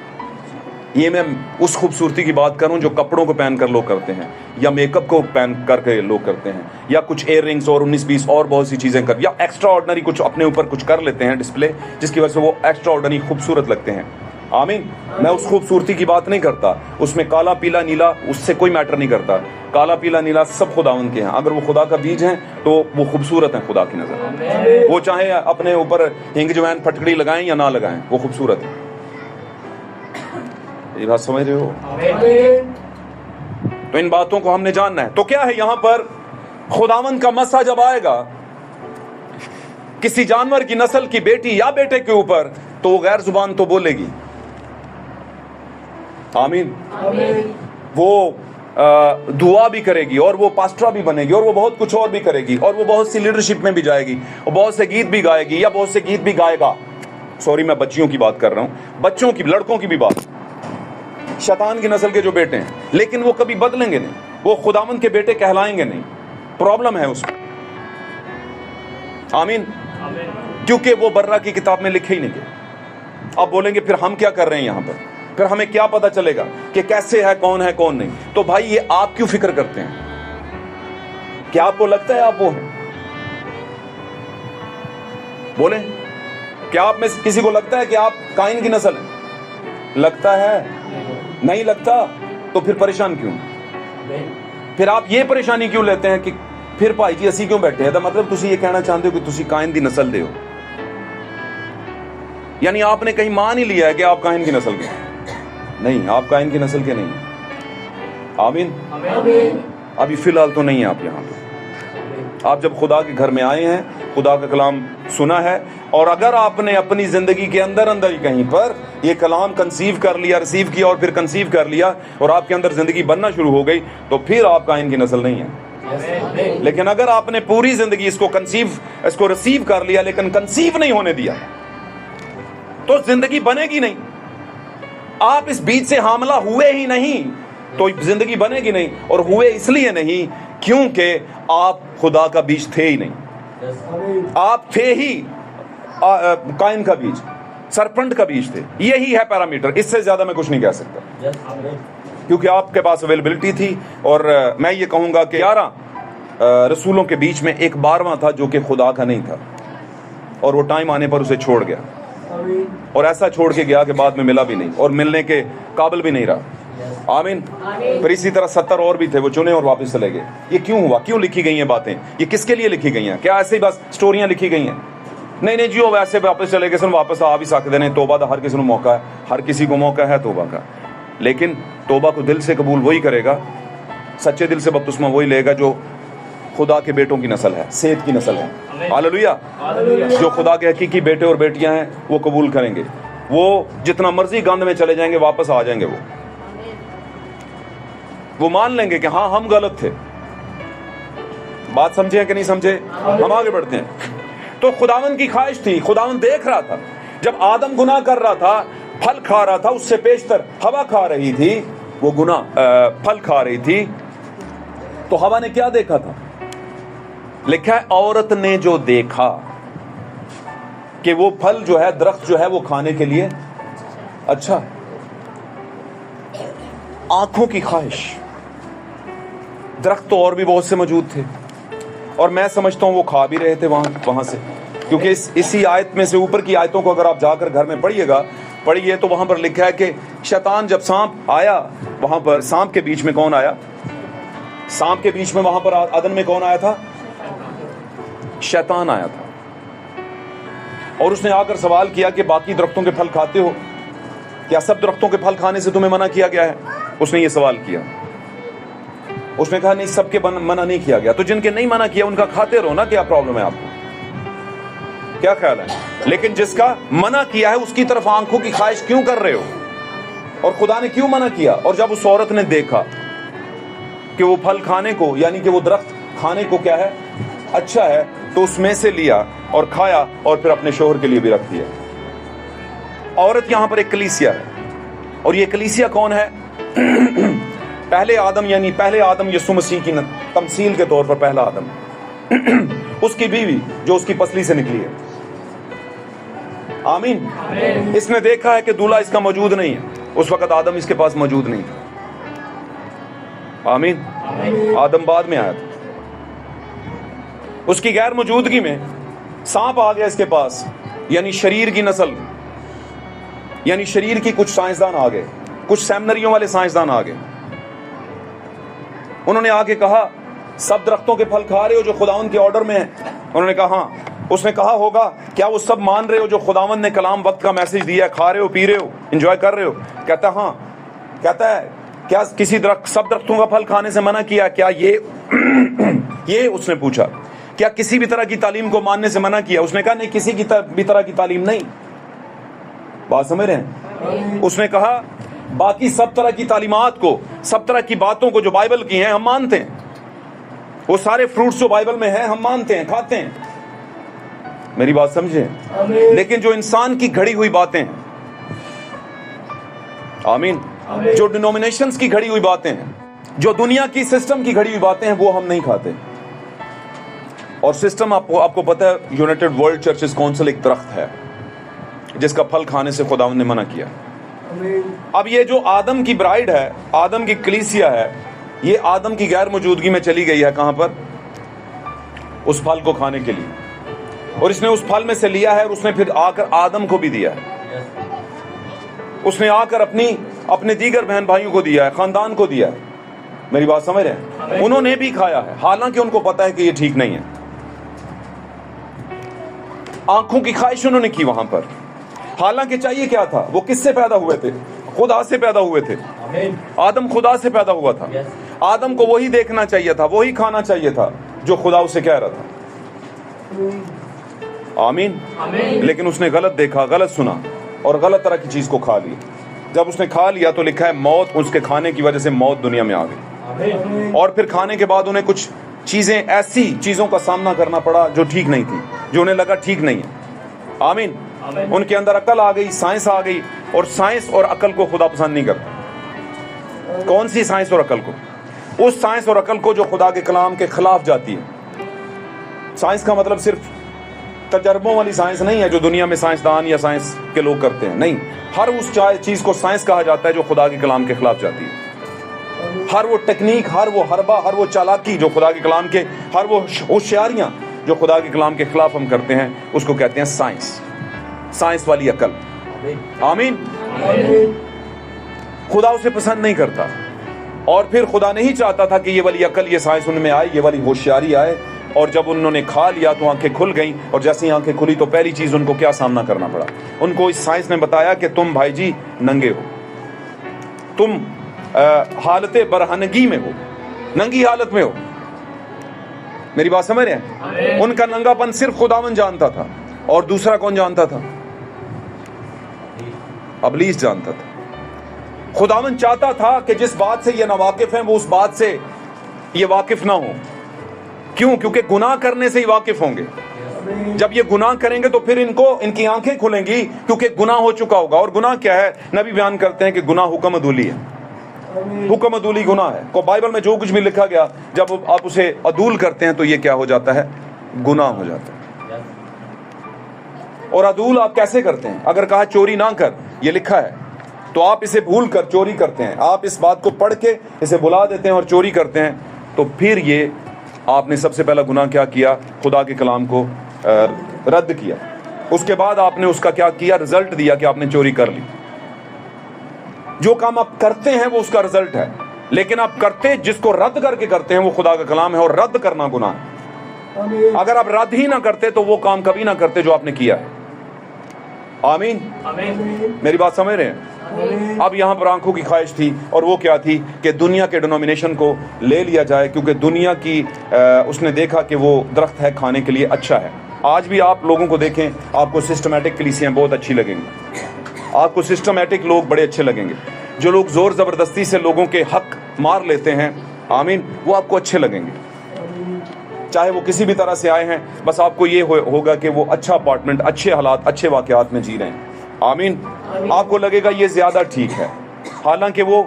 [SPEAKER 1] یہ میں اس خوبصورتی کی بات کروں جو کپڑوں کو پہن کر لوگ کرتے ہیں، یا میک اپ کو پہن کر کے لوگ کرتے ہیں، یا کچھ ایئر رنگز اور 19-20 اور بہت سی چیزیں کر، یا ایکسٹرا آرڈنری کچھ اپنے اوپر کچھ کر لیتے ہیں ڈسپلے، جس کی وجہ سے وہ ایکسٹرا آرڈنری خوبصورت لگتے ہیں۔ آمین۔ میں اس خوبصورتی کی بات نہیں کرتا، اس میں کالا پیلا نیلا اس سے کوئی میٹر نہیں کرتا۔ کالا پیلا نیلا سب خداوند کے ہیں، اگر وہ خدا کا بیج ہیں تو وہ خوبصورت ہیں خدا کی نظر۔ وہ چاہے اپنے اوپر ہنگ جوین پھٹکڑی لگائیں یا نہ لگائیں، وہ خوبصورت ہے۔ یہ بات سمجھ رہے ہو؟ تو ان باتوں کو ہم نے جاننا ہے۔ تو کیا ہے یہاں پر خداوند کا مسا جب آئے گا کسی جانور کی نسل کی بیٹی یا بیٹے کے اوپر تو وہ غیر زبان تو بولے گی، آمین۔ وہ دعا بھی کرے گی، اور وہ پاسٹرا بھی بنے گی، اور وہ بہت کچھ اور بھی کرے گی، اور وہ بہت سی لیڈرشپ میں بھی جائے گی، اور بہت سے گیت بھی گائے گی، یا بہت سے گیت بھی گائے گا۔ سوری، میں بچیوں کی بات کر رہا ہوں، بچوں کی، لڑکوں کی بھی بات، شیطان کی نسل کے جو بیٹے ہیں، لیکن وہ کبھی بدلیں گے نہیں، وہ خداوند کے بیٹے کہلائیں گے نہیں۔ پرابلم ہے اس میں، آمین، کیونکہ وہ برہ کی کتاب میں لکھے ہی نہیں گئے۔ آپ بولیں گے پھر ہم کیا کر رہے ہیں یہاں پر، پھر ہمیں کیا پتا چلے گا کہ کیسے ہے کون نہیں؟ تو بھائی یہ آپ کیوں فکر کرتے ہیں؟ کیا آپ کو لگتا ہے آپ وہ ہیں؟ بولیں، کیا آپ میں کسی کو لگتا ہے کہ آپ قائن کی نسل ہیں؟ لگتا ہے؟ نہیں لگتا تو پھر پریشان کیوں؟ پھر آپ یہ پریشانی کیوں لیتے ہیں کہ پھر بھائی جی اسی کیوں بیٹھے ہیں؟ تو مطلب تسی یہ کہنا چاہتے ہو کہ تسی قائن دی نسل دے ہو، یعنی آپ نے کہیں مان ہی لیا ہے کہ آپ قائن کی نسل کے ہیں۔ نہیں، آپ قائن کی نسل کے نہیں ہیں، آمین۔ ابھی فی الحال تو نہیں ہیں آپ یہاں پہ۔ آپ جب خدا کے گھر میں آئے ہیں، خدا کا کلام سنا ہے، اور اگر آپ نے اپنی زندگی کے اندر ہی کہیں پر یہ کلام کنسیو کر لیا، ریسیو کیا اور پھر کنسیو کر لیا، اور آپ کے اندر زندگی بننا شروع ہو گئی، تو پھر آپ قائن کی نسل نہیں ہیں۔ لیکن اگر آپ نے پوری زندگی اس کو ریسیو کر لیا لیکن کنسیو نہیں ہونے دیا تو زندگی بنے گی نہیں۔ آپ اس بیج سے حاملہ ہوئے ہی نہیں تو زندگی بنے گی نہیں، اور ہوئے اس لیے نہیں کیونکہ آپ خدا کا بیج تھے ہی نہیں، آپ تھے ہی قائن کا بیج، سرپنٹ کا بیج تھے۔ یہی ہے پیرامیٹر، اس سے زیادہ میں کچھ نہیں کہہ سکتا، کیونکہ آپ کے پاس اویلیبلٹی تھی۔ اور میں یہ کہوں گا کہ 11 رسولوں کے بیچ میں ایک 12واں تھا جو کہ خدا کا نہیں تھا، اور وہ ٹائم آنے پر اسے چھوڑ گیا۔ और ऐसा छोड़ के गया कि बाद में मिला भी नहीं और मिलने के काबिल भी नहीं रहा। आमीन। फिर इसी तरह 70 और भी थे, वो चुने और वापस चले गए। ये क्यों हुआ? क्यों लिखी गई हैं बातें? ये किसके लिए लिखी गई हैं? क्या ऐसे ही बस स्टोरियां लिखी गई हैं? नहीं नहीं जी, वो वैसे वापस चले गए, वापस आ भी सकते हैं। तोबा का हर किसी को मौका है, हर किसी को मौका है तोबा का, लेकिन तोबा को दिल से कबूल वही करेगा, सच्चे दिल से बपतिस्मा वही लेगा जो खुदा के बेटों की नस्ल है, सेठ की नस्ल है। हालेलुया। जो खुदा के हकीकी बेटे और बेटियां हैं वो कबूल करेंगे। वो जितना मर्जी गंद में चले जाएंगे वापस आ जाएंगे। वो मान लेंगे कि हाँ हम गलत थे। बात समझे कि नहीं समझे? हम आगे बढ़ते हैं। तो खुदावन की ख्वाहिश थी, खुदावन देख रहा था जब आदम गुनाह कर रहा था, फल खा रहा था, उससे पेशतर हवा खा रही थी, वो फल खा रही थी, तो हवा ने क्या देखा था? लिखा है औरत ने जो देखा कि वो फल जो है, दरख्त जो है वो खाने के लिए अच्छा। आंखों की ख्वाहिश। दरख्त तो और भी बहुत से मौजूद थे और मैं समझता हूं वो खा भी रहे थे वहां से, क्योंकि इसी आयत में से ऊपर की आयतों को अगर आप जाकर घर में पढ़िए तो वहां पर लिखा है कि शैतान जब सांप आया, वहां पर सांप के बीच में कौन आया? सांप के बीच में वहां पर अदन में कौन आया था? शैतान आया था। और उसने आकर सवाल किया कि बाकी दरख्तों के फल खाते हो क्या? सब दरख्तों के फल खाने से तुम्हें मना किया गया है? उसने ये सवाल किया। उसने कहा नहीं, सबके मना नहीं किया गया। तो जिनके नहीं मना किया उनका खाते रहो ना, क्या प्रॉब्लम है आपको? क्या ख्याल है? लेकिन जिसका मना किया है उसकी तरफ आंखों की ख्वाहिश क्यों कर रहे हो? और खुदा ने क्यों मना किया? और जब उस औरत ने देखा कि वो फल खाने को, यानी कि वो दरख्त खाने को क्या है, अच्छा है, तो उसमें से लिया और खाया और फिर अपने शोहर के लिए भी रख दिया। औरत यहां पर एक कलीसिया है, और ये कलीसिया कौन है? पहले आदम, यानी पहले आदम यीशु मसीह की तमसील के तौर पर पहला आदम, उसकी बीवी जो उसकी पसली से निकली है। आमीन। इसने देखा है कि दूल्हा इसका मौजूद नहीं है। उस वक्त आदम इसके पास मौजूद नहीं था। आमीन। आदम बाद में आया था। उसकी गैर मौजूदगी में सांप आ गया इसके पास, यानी शरीर की नस्ल, यानी शरीर की कुछ साइंसदान आ गए, कुछ सेमिनरियों वाले साइंसदान आ गए। उन्होंने आके कहा सब दरख्तों के फल खा रहे हो जो खुदावन के ऑर्डर में है? उन्होंने कहा हाँ। उसने कहा होगा क्या वो सब मान रहे हो जो खुदावन ने कलाम वक्त का मैसेज दिया? खा रहे हो, पी रहे हो, एंजॉय कर रहे हो? कहता हाँ। कहता है क्या किसी सब दरख्तों का फल खाने से मना किया क्या? ये उसने पूछा क्या किसी भी तरह की तालीम को मानने से मना किया? उसने कहा नहीं, किसी की भी तरह की तालीम नहीं। बात समझ रहे हैं? उसने कहा बाकी सब तरह की तालीमात को, सब तरह की बातों को जो बाइबल की हैं हम मानते हैं, वो सारे फ्रूट्स जो बाइबल में हैं हम मानते हैं, खाते हैं। मेरी बात समझे? लेकिन जो इंसान की घड़ी हुई बातें हैं, आमीन, जो डिनोमिनेशंस की घड़ी हुई बातें हैं, जो दुनिया की सिस्टम की घड़ी हुई बातें हैं, वो हम नहीं खाते। और सिस्टम आपको पता है, यूनाइटेड वर्ल्ड चर्चेस काउंसिल एक दरख्त है जिसका फल खाने से खुदावंद ने मना किया। अब ये जो आदम की ब्राइड है, आदम की कलीसिया है, ये आदम की गैर मौजूदगी में चली गई है कहां पर? उस फल को खाने के लिए। और इसने उस फल में से लिया है और उसने फिर आकर आदम को भी दिया है। उसने आकर अपने दीगर बहन भाइयों को दिया है, खानदान को दिया है। मेरी बात समझ रहे हैं? उन्होंने भी खाया है, हालांकि उनको पता है कि ये ठीक नहीं है। आंखों की ख्वाहिश उन्होंने की वहां पर। हालांकि चाहिए क्या था? वो किससे पैदा हुए थे? खुदा से पैदा हुए थे। आदम खुदा से पैदा हुआ था। आदम को वही देखना चाहिए था, वही खाना चाहिए था जो खुदा उसे कह रहा था। आमीन। लेकिन उसने गलत देखा, गलत सुना और गलत तरह की चीज को खा ली। जब उसने खा लिया तो लिखा है मौत, उसके खाने की वजह से मौत दुनिया में आ गई। और फिर खाने के बाद उन्हें कुछ चीजें, ऐसी चीजों का सामना करना पड़ा जो ठीक नहीं थी, जो उन्हें लगा ठीक नहीं है। आमीन। उनके अंदर अकल आ गई, साइंस आ गई, और साइंस और अकल को खुदा पसंद नहीं करता। कौन सी साइंस और अकल को? उस साइंस और अकल को जो खुदा के कलाम के खिलाफ जाती है। साइंस का मतलब सिर्फ तजर्बों वाली साइंस नहीं है जो दुनिया में साइंसदान या साइंस के लोग करते हैं, नहीं। हर उस चीज को साइंस कहा जाता है जो खुदा के कलाम के खिलाफ जाती है। हर वो टेक्निक, हर वो हरबा, हर वो चालाकी जो खुदा के कलाम के, हर वो होशियारियां जो खुदा के कलाम के खिलाफ हम करते हैं, उसको कहते हैं साइंस। साइंस वाली अकल। आमीन। खुदा उसे पसंद नहीं करता, और फिर खुदा नहीं चाहता था कि ये वाली अकल, ये साइंस उनमें आए, ये वाली होशियारी आए। और जब उन्होंने खा लिया तो आंखें खुल गईं, और जैसे ही आंखें खुली तो पहली चीज उनको क्या सामना करना पड़ा? उनको इस साइंस ने बताया कि तुम भाई जी नंगे हो, तुम हालत बरहनगी में हो, नंगी हालत में हो। मेरी बात समझ रहे हैं? उनका नंगापन सिर्फ खुदावन जानता था, और दूसरा कौन जानता था? इब्लीस जानता था। खुदावन चाहता था कि जिस बात से ये नावाकिफ हैं वो उस बात से ये वाकिफ ना हो। क्यों? क्योंकि गुनाह करने से ही वाकिफ होंगे। जब ये गुनाह करेंगे तो फिर इनकी आंखें खुलेंगी, क्योंकि गुनाह हो चुका होगा। और गुनाह क्या है? नबी बयान करते हैं कि गुनाह हुक्म अदूली है। हुक्म अदूली गुनाह है। को बाइबल में जो कुछ भी लिखा गया, जब आप उसे अदूल करते हैं तो ये क्या हो जाता है? गुनाह हो जाता है। और अदूल आप कैसे करते हैं? अगर कहा चोरी ना कर, ये लिखा है, तो आप इसे भूल कर चोरी करते हैं। आप इस बात को पढ़ के इसे बुला देते हैं और चोरी करते हैं, तो फिर ये आपने सबसे पहला गुनाह क्या किया? खुदा के कलाम को रद्द किया। उसके बाद आपने उसका क्या किया? रिजल्ट दिया कि आपने चोरी कर ली। जो काम आप करते हैं वो उसका रिजल्ट है, लेकिन आप करते जिसको रद्द करके करते हैं वो खुदा का कलाम है, और रद्द करना गुनाह है। अगर आप रद्द ही ना करते तो वो काम कभी ना करते जो आपने किया है। आमीन। मेरी बात समझ रहे हैं? अब यहाँ पर आंखों की ख्वाहिश थी, और वो क्या थी? कि दुनिया के डिनोमिनेशन को ले लिया जाए, क्योंकि दुनिया की उसने देखा कि वो दरख्त है खाने के लिए अच्छा है। आज भी आप लोगों को देखें, आपको सिस्टमैटिक कलीसियाँ बहुत अच्छी लगेंगी, आपको सिस्टमैटिक लोग बड़े अच्छे लगेंगे। जो लोग जोर ज़बरदस्ती से लोगों के हक मार लेते हैं, आमीन, वो आपको अच्छे लगेंगे, चाहे वो किसी भी तरह से आए हैं। बस आपको ये होगा कि वो अच्छा अपार्टमेंट, अच्छे हालात, अच्छे वाक़यात में जी रहे हैं। आमीन। आपको लगेगा ये ज़्यादा ठीक है, हालांकि वो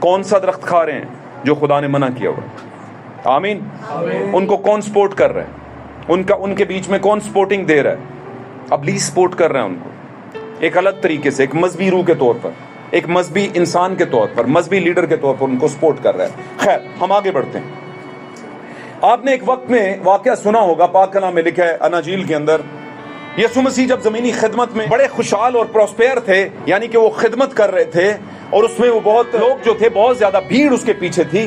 [SPEAKER 1] कौन सा दरख्त खा रहे हैं जो खुदा ने मना किया हुआ। आमीन। उनको कौन सपोर्ट कर रहा है? उनके बीच में कौन सपोर्टिंग दे रहा है? इब्लीस सपोर्ट कर रहे हैं उनको, एक अलग तरीके से, एक मजहबी रूह के तौर पर, एक मजहबी इंसान के तौर पर, मजहबी लीडर के तौर पर उनको सपोर्ट कर रहा है। खैर, हम आगे बढ़ते हैं। आपने एक वक्त में वाकया सुना होगा, पाक कलाम में लिखा है अनाजील के अंदर, यीशु मसीह जब ज़मीनी खिदमत में बड़े खुशहाल और प्रॉस्पेयर थे, यानी कि वो खिदमत कर रहे थे, और उसमें वो बहुत लोग जो थे, बहुत ज़्यादा भीड़ उसके पीछे थी।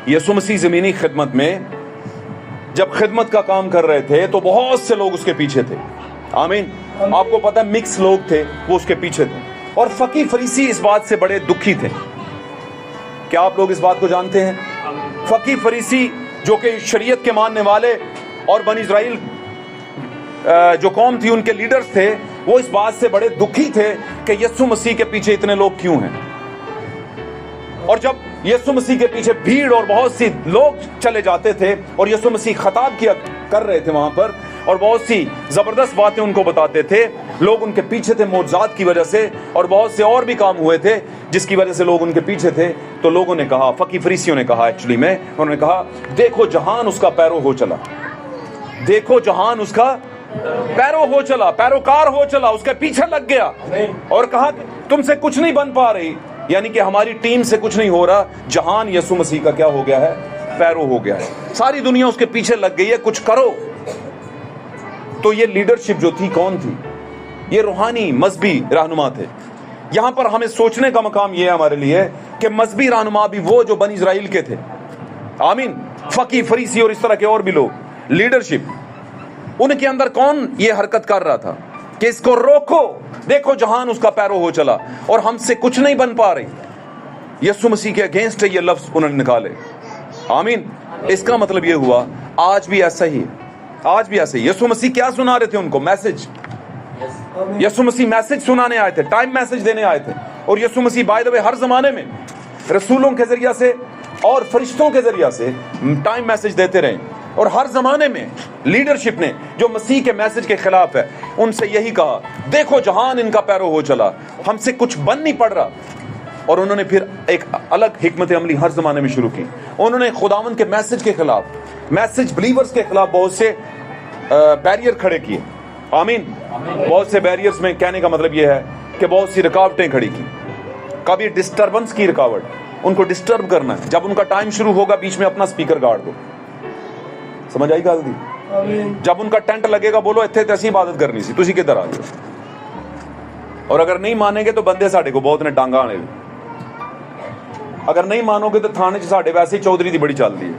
[SPEAKER 1] यीशु मसीह ज़मीनी खिदमत में जब खिदमत का काम कर रहे थे तो बहुत से लोग उसके पीछे थे। आमीन। आपको पता है, मिक्स लोग थे, वो उसके पीछे थे। और फकी फरीसी इस बात से बड़े दुखी थे। क्या आप लोग इस बात को जानते हैं? फकी फरीसी जो कि शरीयत के मानने वाले और बनी इस्राइल जो कौम थी, उनके लीडर्स थे, वो इस बात से बड़े दुखी थे कि यीशु मसीह के पीछे इतने लोग क्यों हैं। और जब यीशु मसीह के पीछे भीड़ और बहुत सी लोग चले जाते थे, और यीशु मसीह खताब किया कर रहे थे वहां पर, और बहुत सी जबरदस्त बातें उनको बताते थे, लोग उनके पीछे थे मौजज़ात की वजह से, और बहुत से और भी काम हुए थे जिसकी वजह से लोग उनके पीछे थे। तो लोगों ने कहा, फकी फरीसियों ने कहा, एक्चुअली में उन्होंने कहा, देखो जहान उसका पैरो हो चला, देखो जहान उसका पैरो हो चला, पैरोकार हो चला, उसके पीछे लग गया, और कहा तुमसे कुछ नहीं बन पा रही, यानी कि हमारी टीम से कुछ नहीं हो रहा। जहान यीशु मसीह का क्या हो गया है? पैरो हो गया है। सारी दुनिया उसके पीछे लग गई है, कुछ करो। तो ये लीडरशिप जो थी, कौन थी? ये रूहानी मजहबी रहनुमा थे। यहां पर हमें सोचने का मकाम यह है हमारे लिए कि मजहबी रहनुमा भी वो जो बनी इस्राइल के थे। आमीन। फकी फरीसी और इस तरह के और भी लोग, लीडरशिप, उनके अंदर कौन ये हरकत कर रहा था कि इसको रोको, देखो जहान उसका पैरो हो चला, और हमसे कुछ नहीं बन पा रही। यीशु मसीह के अगेंस्ट ये लफ्ज उन्होंने निकाले। आमीन। इसका मतलब ये हुआ, आज भी ऐसा ही है, आज भी ऐसा ही। यीशु मसीह क्या सुना रहे थे उनको? मैसेज। यीशु मसीह मैसेज सुनाने आए थे, टाइम मैसेज देने आए थे। और यीशु मसीह बाय द वे हर जमाने में रसूलों के जरिया से और फरिश्तों के जरिया से टाइम मैसेज देते रहे, और हर जमाने में लीडरशिप ने जो मसीह के मैसेज के खिलाफ है उनसे यही कहा, देखो जहान इनका पैरो हो चला, हमसे कुछ बन नहीं पड़ रहा। और उन्होंने फिर एक अलग हिकमत अमली हर जमाने में शुरू की। उन्होंने खुदावंद के मैसेज के खिलाफ, मैसेज बिलीवर्स के खिलाफ बहुत से बैरियर खड़े किए। आमीन। बहुत से बैरियर्स में कहने का मतलब यह है कि बहुत सी रुकावटें खड़ी की। कभी डिस्टर्बेंस की रुकावट, उनको डिस्टर्ब करना है, जब उनका टाइम शुरू होगा बीच में अपना स्पीकर गाड़ दो। समझ आई गल दी? जब उनका टेंट लगेगा बोलो ਇੱਥੇ ਤੇ ਅਸੀਂ ਇਬਾਦਤ ਕਰਨੀ ਸੀ, ਤੁਸੀਂ ਕਿੱਧਰ ਆ ਗਏ? और अगर नहीं मानेंगे तो बंदे साढ़े को बहुत ने टांगा आने, अगर नहीं मानोगे तो थाने च साढ़े वैसे ही चौधरी दी बड़ी चलती है,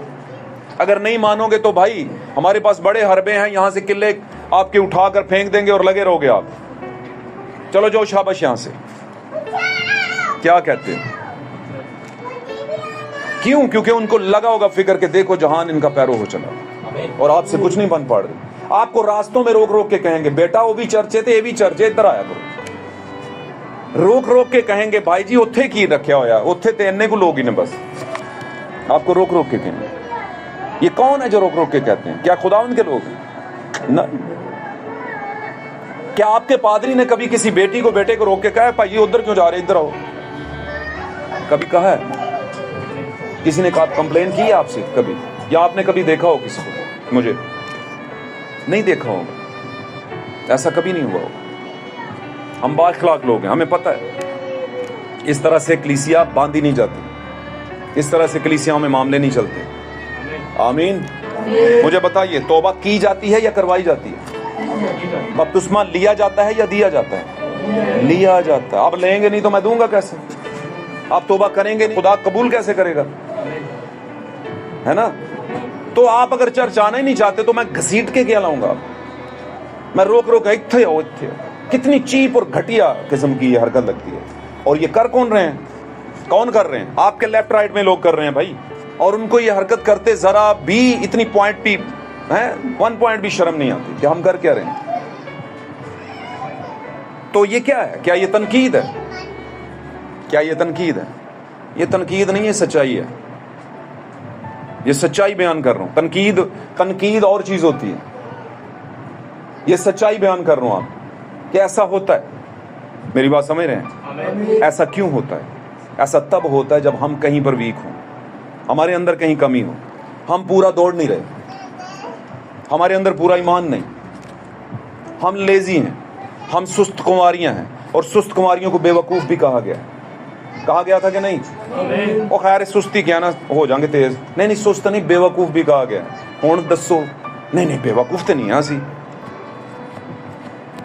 [SPEAKER 1] अगर नहीं मानोगे तो भाई हमारे पास बड़े हरबे हैं, यहाँ से किले आपके उठाकर फेंक देंगे और लगे रहोगे आप। चलो जाओ शाबाश यहाँ से। क्या कहते हैं? क्यों? क्योंकि उनको लगा होगा फिक्र के देखो जहान इनका पैरों हो चला और आपसे कुछ नहीं बन पा रहे। आपको रास्तों में रोक रोक के कहेंगे बेटा वो भी चर्चे थे, ये भी चर्चे, इधर आया करो। रोक रोक के कहेंगे भाई जी उत्थे की रखा होया, उत्थे ते इन्ने को लोग ही ने, बस आपको रोक रोक के कहेंगे। ये कौन है जो रोक रोक के कहते हैं? क्या खुदावंद के लोग न? क्या आपके पादरी ने कभी किसी बेटी को बेटे को रोक के कहा है भाई ये उधर क्यों जा रहे, इधर आओ? कभी कहा है? किसी ने कहा कंप्लेन की है आपसे कभी? या आपने कभी देखा हो किसी को? मुझे नहीं देखा होगा, ऐसा कभी नहीं हुआ होगा। हम बाअखलाक लोग हैं, हमें पता है इस तरह से कलीसिया बांधी नहीं जाती, इस तरह से कलीसियाओं में मामले नहीं चलते। आमीन। मुझे बताइए तौबा की जाती है या करवाई जाती है? बपतिस्मा लिया जाता है या दिया जाता है? लिया जाता है। आप लेंगे नहीं तो मैं दूंगा कैसे? आप तौबा करेंगे खुदा कबूल कैसे करेगा? है ना? तो आप अगर चर्च आना ही नहीं चाहते तो मैं घसीट के क्या लाऊंगा? मैं रोक रोक इत्थे आओ, इत्थे आओ। कितनी चीप और घटिया किस्म की हरकत लगती है। और ये कर कौन रहे हैं? कौन कर रहे हैं? आपके लेफ्ट राइट में लोग कर रहे हैं भाई, और उनको ये हरकत करते जरा भी इतनी पॉइंट भी है, 1 पॉइंट भी शर्म नहीं आती कि हम कर क्या रहे हैं। तो ये क्या है? क्या ये तनकीद है? क्या ये तनकीद है? ये तनकीद नहीं है, सच्चाई है। ये सच्चाई बयान कर रहा हूं। तनकीद और चीज होती है, ये सच्चाई बयान कर रहा हूं आप कि ऐसा होता है। मेरी बात समझ रहे हैं? ऐसा क्यों होता है? ऐसा तब होता है जब हम कहीं पर वीक हों, हमारे अंदर कहीं कमी हो, हम पूरा दौड़ नहीं रहे, हमारे अंदर पूरा ईमान नहीं, हम लेजी हैं, हम सुस्त कुंवारियां हैं। और सुस्त कुंवारियों को बेवकूफ़ भी कहा गया है। कहा गया था कि नहीं? वो खैर सुस्ती क्या ना हो जाएंगे तेज, नहीं सुस्त नहीं, बेवकूफ़ भी कहा गया है। हुण दसो, नहीं बेवकूफ़ तो नहीं है असी।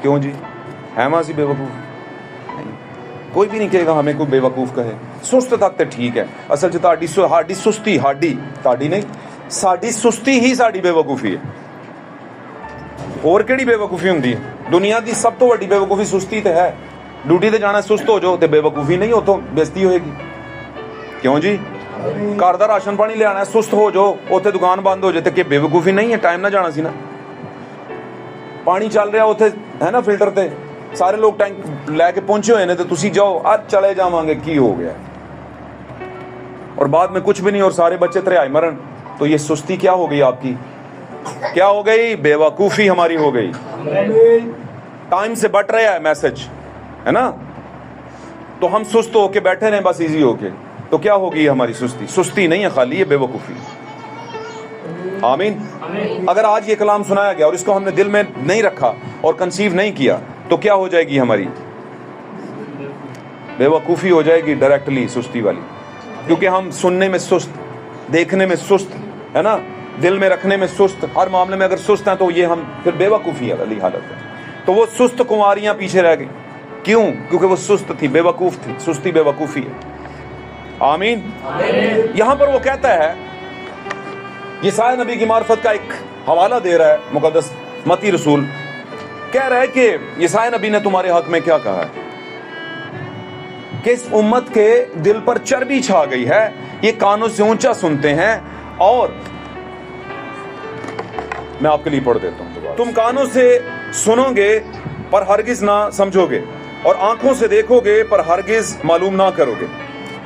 [SPEAKER 1] क्यों जी? है मां सी बेवकूफ़? नहीं, कोई भी नहीं कहेगा हमें कोई बेवकूफ़ कहे। सुस्त तक तो ठीक है, असल च साडी सुस्ती, ताड़ी नहीं, साडी सुस्ती ही साडी बेवकूफ़ी है। होर किहड़ी बेवकूफ़ी हुंदी है? दुनिया की सब तो वड्डी बेवकूफ़ी सुस्ती तो है। ड्यूटी ते जाना सुस्त हो जाओ तो बेवकूफ़ी नहीं, उतों बेइज्जती होएगी। क्यों जी? घर दा राशन पानी लियाना सुस्त हो जाओ, उत्थे दुकान बंद हो जाए तो क्या बेवकूफ़ी नहीं है? टाइम ना जाना सी ना। पानी चल रहा उत्थे है ना फिल्टर ते, सारे लोग टैंक लैके पहुंचे हुए हैं तो तुसी जाओ आज चले जावांगे, की हो गया? और बाद में कुछ भी नहीं और सारे बच्चे त्रिहाई मरन। तो ये सुस्ती क्या हो गई आपकी? क्या हो गई? बेवकूफ़ी हमारी हो गई। टाइम से बट रहा है मैसेज, है ना? तो हम सुस्त होके बैठे रहे बस इजी होके, तो क्या होगी हमारी सुस्ती? सुस्ती नहीं है खाली, ये बेवकूफ़ी। आमीन। अगर आज ये कलाम सुनाया गया और इसको हमने दिल में नहीं रखा और कंसीव नहीं किया तो क्या हो जाएगी हमारी? बेवकूफ़ी हो जाएगी डायरेक्टली, सुस्ती वाली। क्योंकि हम सुनने में सुस्त, देखने में सुस्त, है ना, दिल में रखने में सुस्त, हर मामले में अगर सुस्त हैं तो ये हम फिर बेवकूफ़ी वाली हालत है। तो वो सुस्त कुंवारियाँ पीछे रह गई। क्यों? क्योंकि वो सुस्त थी, बेवकूफ़ थी। सुस्ती बेवकूफ़ी है। आमीन। यहाँ पर वो कहता है, यशायाह नबी की मार्फत का एक हवाला दे रहा है मुकद्दस मती रसूल, कह रहा है कि यशायाह नबी ने तुम्हारे हक में क्या कहा है कि इस उम्मत के दिल पर चर्बी छा गई है, ये कानों से ऊंचा सुनते हैं। और मैं आपके लिए पढ़ देता हूं, तुम कानों से सुनोगे पर हरगिज ना समझोगे, और आंखों से देखोगे पर हरगिज मालूम ना करोगे।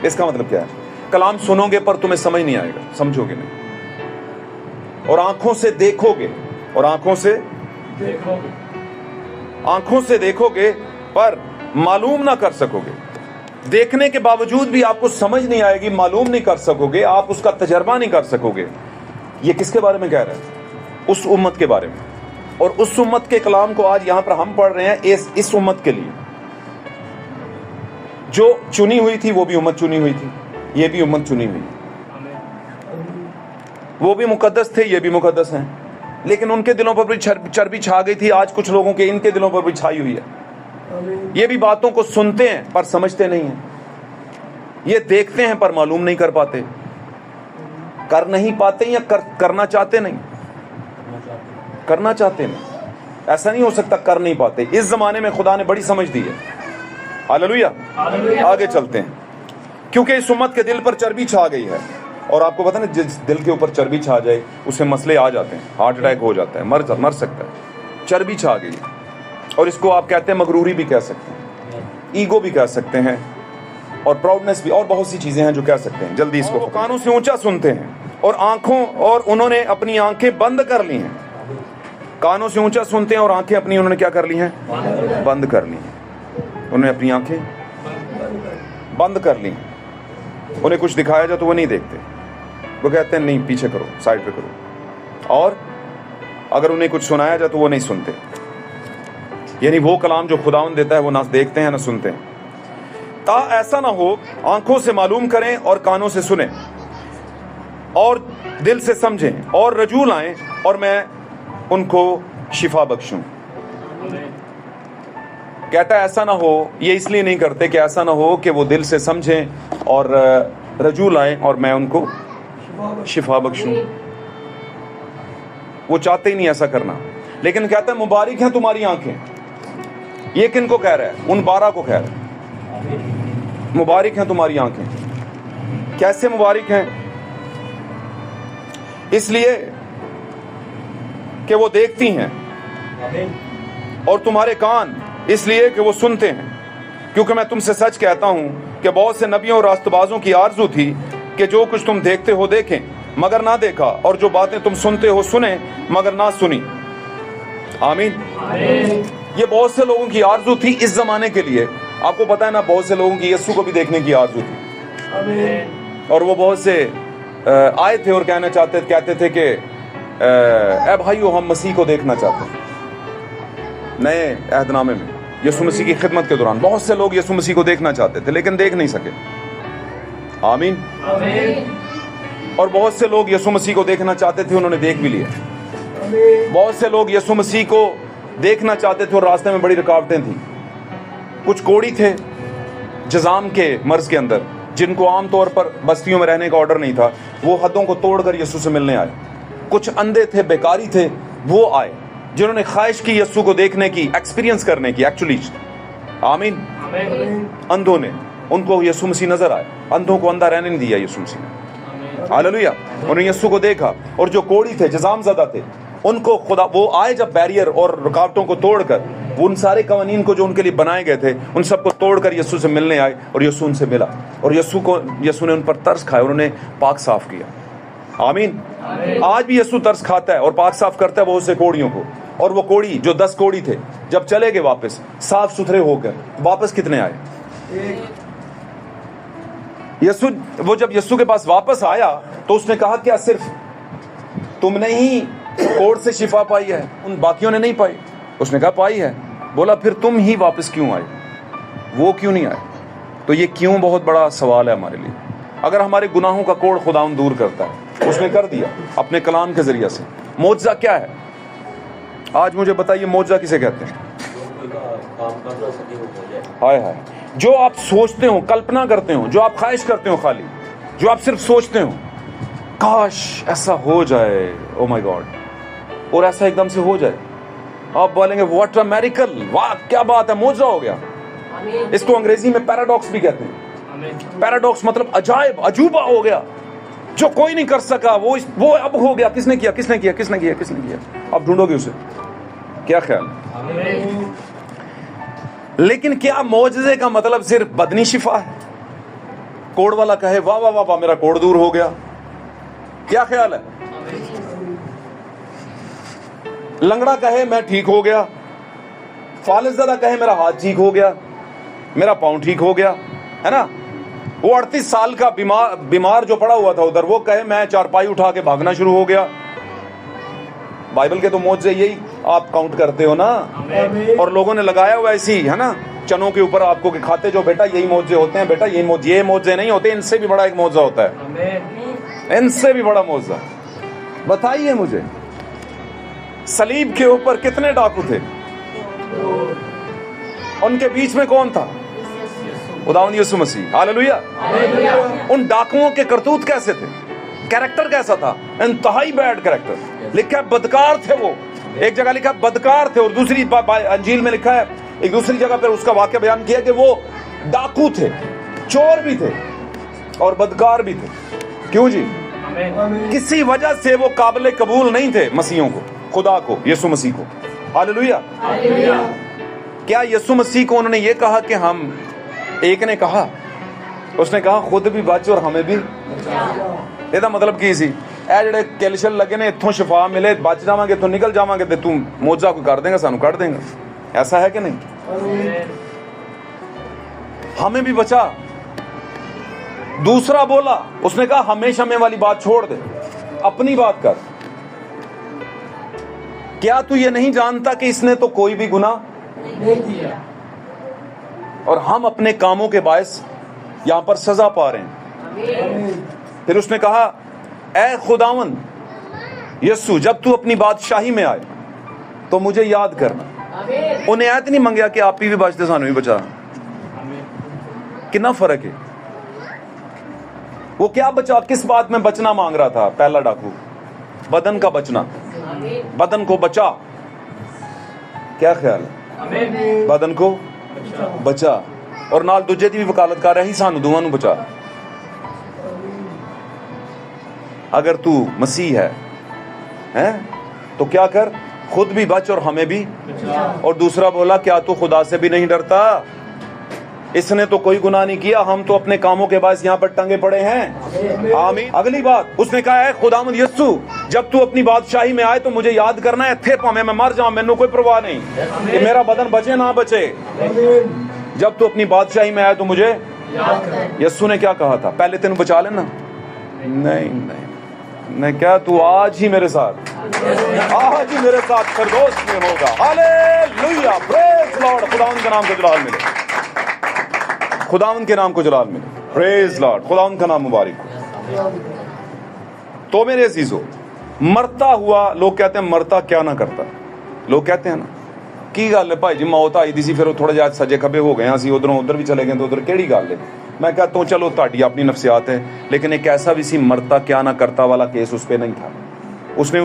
[SPEAKER 1] इसका मतलब क्या है? कलाम सुनोगे पर तुम्हें समझ नहीं आएगा, समझोगे नहीं। और आंखों से देखोगे, और आंखों से देखोगे पर मालूम ना कर सकोगे। देखने के बावजूद भी आपको समझ नहीं आएगी, मालूम नहीं कर सकोगे, आप उसका तजर्बा नहीं कर सकोगे। ये किसके बारे में कह रहा है? उस उम्मत के बारे में। और उस उम्मत के कलाम को आज यहां पर हम पढ़ रहे हैं इस उम्मत के लिए जो चुनी हुई थी। वो भी उम्मत चुनी हुई थी, ये भी उम्मत चुनी हुई। वो भी मुकद्दस थे, ये भी मुकद्दस हैं। لیکن ان کے دلوں پر بھی چربی چھا گئی تھی. آج کچھ لوگوں کے ان کے دلوں پر بھی چھائی ہوئی ہے. یہ بھی باتوں کو سنتے ہیں پر سمجھتے نہیں ہیں. یہ دیکھتے ہیں پر معلوم نہیں کر پاتے. کر نہیں پاتے یا کرنا چاہتے نہیں. کرنا چاہتے نہیں. ایسا نہیں ہو سکتا کر نہیں پاتے. اس زمانے میں خدا نے بڑی سمجھ دی ہے. ہاللویا. آگے چلتے ہیں. کیونکہ اس امت کے دل پر چربی چھا گئی ہے. اور آپ کو پتہ نا جس دل کے اوپر چربی چھا جائے اسے مسئلے آ جاتے ہیں. ہارٹ اٹیک ہو جاتا ہے, مر سکتا ہے. چربی چھا گئی. اور اس کو آپ کہتے ہیں مغروری بھی کہہ سکتے ہیں, ایگو بھی کہہ سکتے ہیں, اور پراؤڈنس بھی, اور بہت سی چیزیں ہیں جو کہہ سکتے ہیں. جلدی اس کو. کانوں سے اونچا سنتے ہیں اور انہوں نے اپنی آنکھیں بند کر لی ہیں. کانوں سے اونچا سنتے ہیں اور آنکھیں اپنی انہوں نے کیا کر لی ہیں؟ بند کر لی ہیں. انہوں نے اپنی آنکھیں بند کر لی ہیں. انہیں کچھ دکھایا جائے تو وہ نہیں دیکھتے. وہ کہتے ہیں نہیں, پیچھے کرو, سائڈ پہ کرو. اور اگر انہیں کچھ سنایا جائے تو وہ نہیں سنتے. یعنی وہ کلام جو خداوند دیتا ہے وہ نہ دیکھتے ہیں نہ سنتے ہیں. تا ایسا نہ ہو آنکھوں سے معلوم کریں اور کانوں سے سنیں اور دل سے سمجھیں اور رجوع لائیں اور میں ان کو شفا بخشوں. کہتا ہے ایسا نہ ہو. یہ اس لیے نہیں کرتے کہ ایسا نہ ہو کہ وہ دل سے سمجھیں اور رجوع لائیں اور میں ان کو شفا بخشوں. وہ چاہتے ہی نہیں ایسا کرنا. لیکن کہتا ہے مبارک ہیں تمہاری آنکھیں. یہ کن کو کہہ رہا ہے؟ ان 12 کو کہہ رہا ہے. مبارک ہیں تمہاری آنکھیں. کیسے مبارک ہیں؟ اس لیے کہ وہ دیکھتی ہیں, اور تمہارے کان اس لیے کہ وہ سنتے ہیں. کیونکہ میں تم سے سچ کہتا ہوں کہ بہت سے نبیوں اور راست بازوں کی آرزو تھی کہ جو کچھ تم دیکھتے ہو دیکھیں مگر نہ دیکھا, اور جو باتیں تم سنتے ہو سنیں مگر نہ سنی. آمین. یہ بہت سے لوگوں کی آرزو تھی اس زمانے کے لیے. آپ کو پتہ ہے نا, بہت سے لوگوں کی یسوع کو بھی دیکھنے کی آرزو تھی. اور وہ بہت سے آئے تھے اور کہتے تھے کہ اے بھائیو ہم مسیح کو دیکھنا چاہتے ہیں. نئے عہد نامے میں یسوع مسیح کی خدمت کے دوران بہت سے لوگ یسوع مسیح کو دیکھنا چاہتے تھے لیکن دیکھ نہیں سکے. آمین. اور بہت سے لوگ یسوع مسیح کو دیکھنا چاہتے تھے, انہوں نے دیکھ بھی لیا. بہت سے لوگ یسوع مسیح کو دیکھنا چاہتے تھے اور راستے میں بڑی رکاوٹیں تھیں. کچھ کوڑی تھے جزام کے مرض کے اندر, جن کو عام طور پر بستیوں میں رہنے کا آرڈر نہیں تھا, وہ حدوں کو توڑ کر یسوع سے ملنے آئے. کچھ اندھے تھے, بیکاری تھے, وہ آئے جنہوں نے خواہش کی یسوع کو دیکھنے کی, ایکسپیرینس کرنے کی. ایکچولی آمین. اندھوں نے, ان کو یسوع مسیح نظر آئے. اندھوں کو اندھا رہنے نہیں دیا یسوع مسیح نے. ہاللویا. انہوں نے یسوع کو دیکھا. اور جو کوڑی تھے, جزام زدہ تھے, ان کو خدا وہ آئے جب بیریئر اور رکاوٹوں کو توڑ کر, وہ ان سارے قوانین کو جو ان کے لیے بنائے گئے تھے ان سب کو توڑ کر یسوع سے ملنے آئے اور یسوع ان سے ملا. اور یسوع نے ان پر ترس کھایا, انہوں نے پاک صاف کیا. آمین. آج بھی یسوع ترس کھاتا ہے اور پاک صاف کرتا ہے بہت سے کوڑیوں کو. اور وہ کوڑی جو 10 کوڑی تھے جب چلے گئے واپس صاف ستھرے ہو کر, واپس کتنے آئے؟ یسوع, وہ جب یسوع کے پاس واپس آیا تو اس نے کہا کیا صرف تم نے ہی کوڑ سے شفا پائی ہے, ان باقیوں نے نہیں پائی؟ اس نے کہا پائی ہے. بولا پھر تم ہی واپس کیوں آئے, وہ کیوں نہیں آئے؟ تو یہ کیوں بہت بڑا سوال ہے ہمارے لیے. اگر ہمارے گناہوں کا کوڑ خداوند دور کرتا ہے, اس نے کر دیا اپنے کلام کے ذریعے سے. معجزہ کیا ہے؟ آج مجھے بتائیے معجزہ کسے کہتے ہیں؟ ہائے ہائے. جو آپ سوچتے ہو, کلپنا کرتے ہو, جو آپ خواہش کرتے ہو, خالی جو آپ صرف سوچتے ہو کاش ایسا ہو جائے, او مائی گاڈ, اور ایسا ایک دم سے ہو جائے, آپ بولیں گے واٹ اے میریکل, واہ کیا بات ہے, معجزہ ہو گیا. اس کو انگریزی میں پیراڈاکس بھی کہتے ہیں. پیراڈاکس مطلب عجائب, عجوبہ ہو گیا, جو کوئی نہیں کر سکا وہ اب ہو گیا. کس نے کیا, کس نے کیا, کس نے کیا, کس نے کیا؟ آپ ڈھونڈو گے اسے. کیا خیال ہے؟ لیکن کیا معجزے کا مطلب صرف بدنی شفا ہے؟ کوڑ والا کہے واہ واہ واہ واہ میرا کوڑ دور ہو گیا. کیا خیال ہے؟ لنگڑا کہے میں ٹھیک ہو گیا. فالج زدہ کہے میرا ہاتھ ٹھیک ہو گیا, میرا پاؤں ٹھیک ہو گیا, ہے نا. وہ 38 سال کا بیمار جو پڑا ہوا تھا ادھر, وہ کہے میں چارپائی اٹھا کے بھاگنا شروع ہو گیا. بائبل کے تو معجزے یہی آپ کاؤنٹ کرتے ہو نا, اور لوگوں نے لگایا ہوا ایسی, ہے نا, چنوں کے اوپر آپ کو کہ کھاتے جو بیٹا یہی معجزے ہوتے ہیں. بیٹا یہ معجزے نہیں ہوتے, ان سے بھی بڑا ایک معجزہ ہوتا ہے, ان سے بھی بڑا معجزہ. بتائیے مجھے सलीब के ऊपर कितने डाकू थे? उनके बीच में कौन था? खुदावंद यीशु मसीह। हालेलुया। उन डाकुओं के करतूत कैसे थे? कैरेक्टर कैसा था? इंतहाई बैड कैरेक्टर। लिखा है बदकार थे वो। एक जगह लिखा है बदकार थे और दूसरी अंजील में लिखा है, एक दूसरी जगह पर उसका वाक्य बयान किया कि वो डाकू थे, चोर भी थे और बदकार भी थे। क्यों जी? किसी वजह से वो काबिल कबूल नहीं थे मसीहों को, खुदा को, यीशु मसीह को। हालेलुया। क्या यीशु मसीह को उन्होंने ये कहा कि हम, एक ने कहा, उसने कहा खुद भी बच और हमें भी। ਇਹਦਾ मतलब ਕੀ ਸੀ? ਇਹ ਜਿਹੜੇ ਕੈਲਸ਼ਲ ਲੱਗੇ ਨੇ, ਇੱਥੋਂ ਸ਼ਿਫਾ ਮਿਲੇ, ਬਚ ਜਾਵਾਂਗੇ, ਇੱਥੋਂ ਨਿਕਲ ਜਾਵਾਂਗੇ ਤੇ ਤੂੰ ਮੌਜਾ ਕੋਈ ਕਰ ਦੇਗਾ, ਸਾਨੂੰ ਕੱਢ ਦੇਗਾ। ऐसा है कि नहीं? हमें भी बचा। दूसरा बोला, उसने कहा हमेशा में वाली बात छोड़ दे, अपनी बात कर। क्या तू ये नहीं जानता कि इसने तो कोई भी गुनाह नहीं किया और हम अपने कामों के बायस यहां पर सजा पा रहे हैं। फिर उसने कहा ऐ खुदावंद यीशु, जब तू अपनी बादशाही में आए तो मुझे याद करना। उन्हें ऐत नहीं मंगया कि आप ही भी बचते, सानू भी बचा। कितना फर्क है। वो क्या बचा, किस बात में बचना मांग रहा था? पहला डाकू बदन का बचना, बदन को बचा। क्या ख्याल है? बदन को बचा और नाल दूजे दी भी वकालत कर रहा ही, सानू दोवां नू बचा। अगर तू मसीह है तो क्या कर, खुद भी बच और हमें भी। और दूसरा बोला क्या तू खुदा से भी नहीं डरता? इसने तो कोई गुनाह नहीं किया, हम तो अपने कामों के बायस यहाँ पर टंगे पड़े हैं। आमीन। अगली बात उसने कहा है खुदावंद यीशु, जब तू अपनी बादशाही में आए तो मुझे याद करना है। थे भावें मैं मर जाऊं, मैनू कोई परवाह नहीं कि मेरा बदन बचे ना बचे। जब तू अपनी बादशाही में आए तो मुझे यीशु ने क्या कहा था? पहले तेन बचा लेना। नहीं, मैं क्या, तू आज ही मेरे साथ, आज ही मेरे साथ फिरदौस में होगा। Hallelujah, praise Lord. खुदावंद के नाम को जलाल मिले, खुदावंद के नाम को जलाल मिले। प्रेज लॉर्ड, खुदावंद का नाम मुबारक हो। तो मेरे अजीजों, मरता हुआ, लोग कहते हैं मरता क्या ना करता। लोग कहते हैं ना की गल है भाई जी, मौत आई दी सी, फिर थोड़ा जिहा सजे खबे हो गए, असीं उधरों उधर भी चले गए, तो उधर केड़ी गल है? मैं कहता हूँ चलो ताड़ी अपनी नफ्सियात है, लेकिन एक ऐसा भी सी मरता क्या ना करता वाला केस उस पर नहीं था। उसने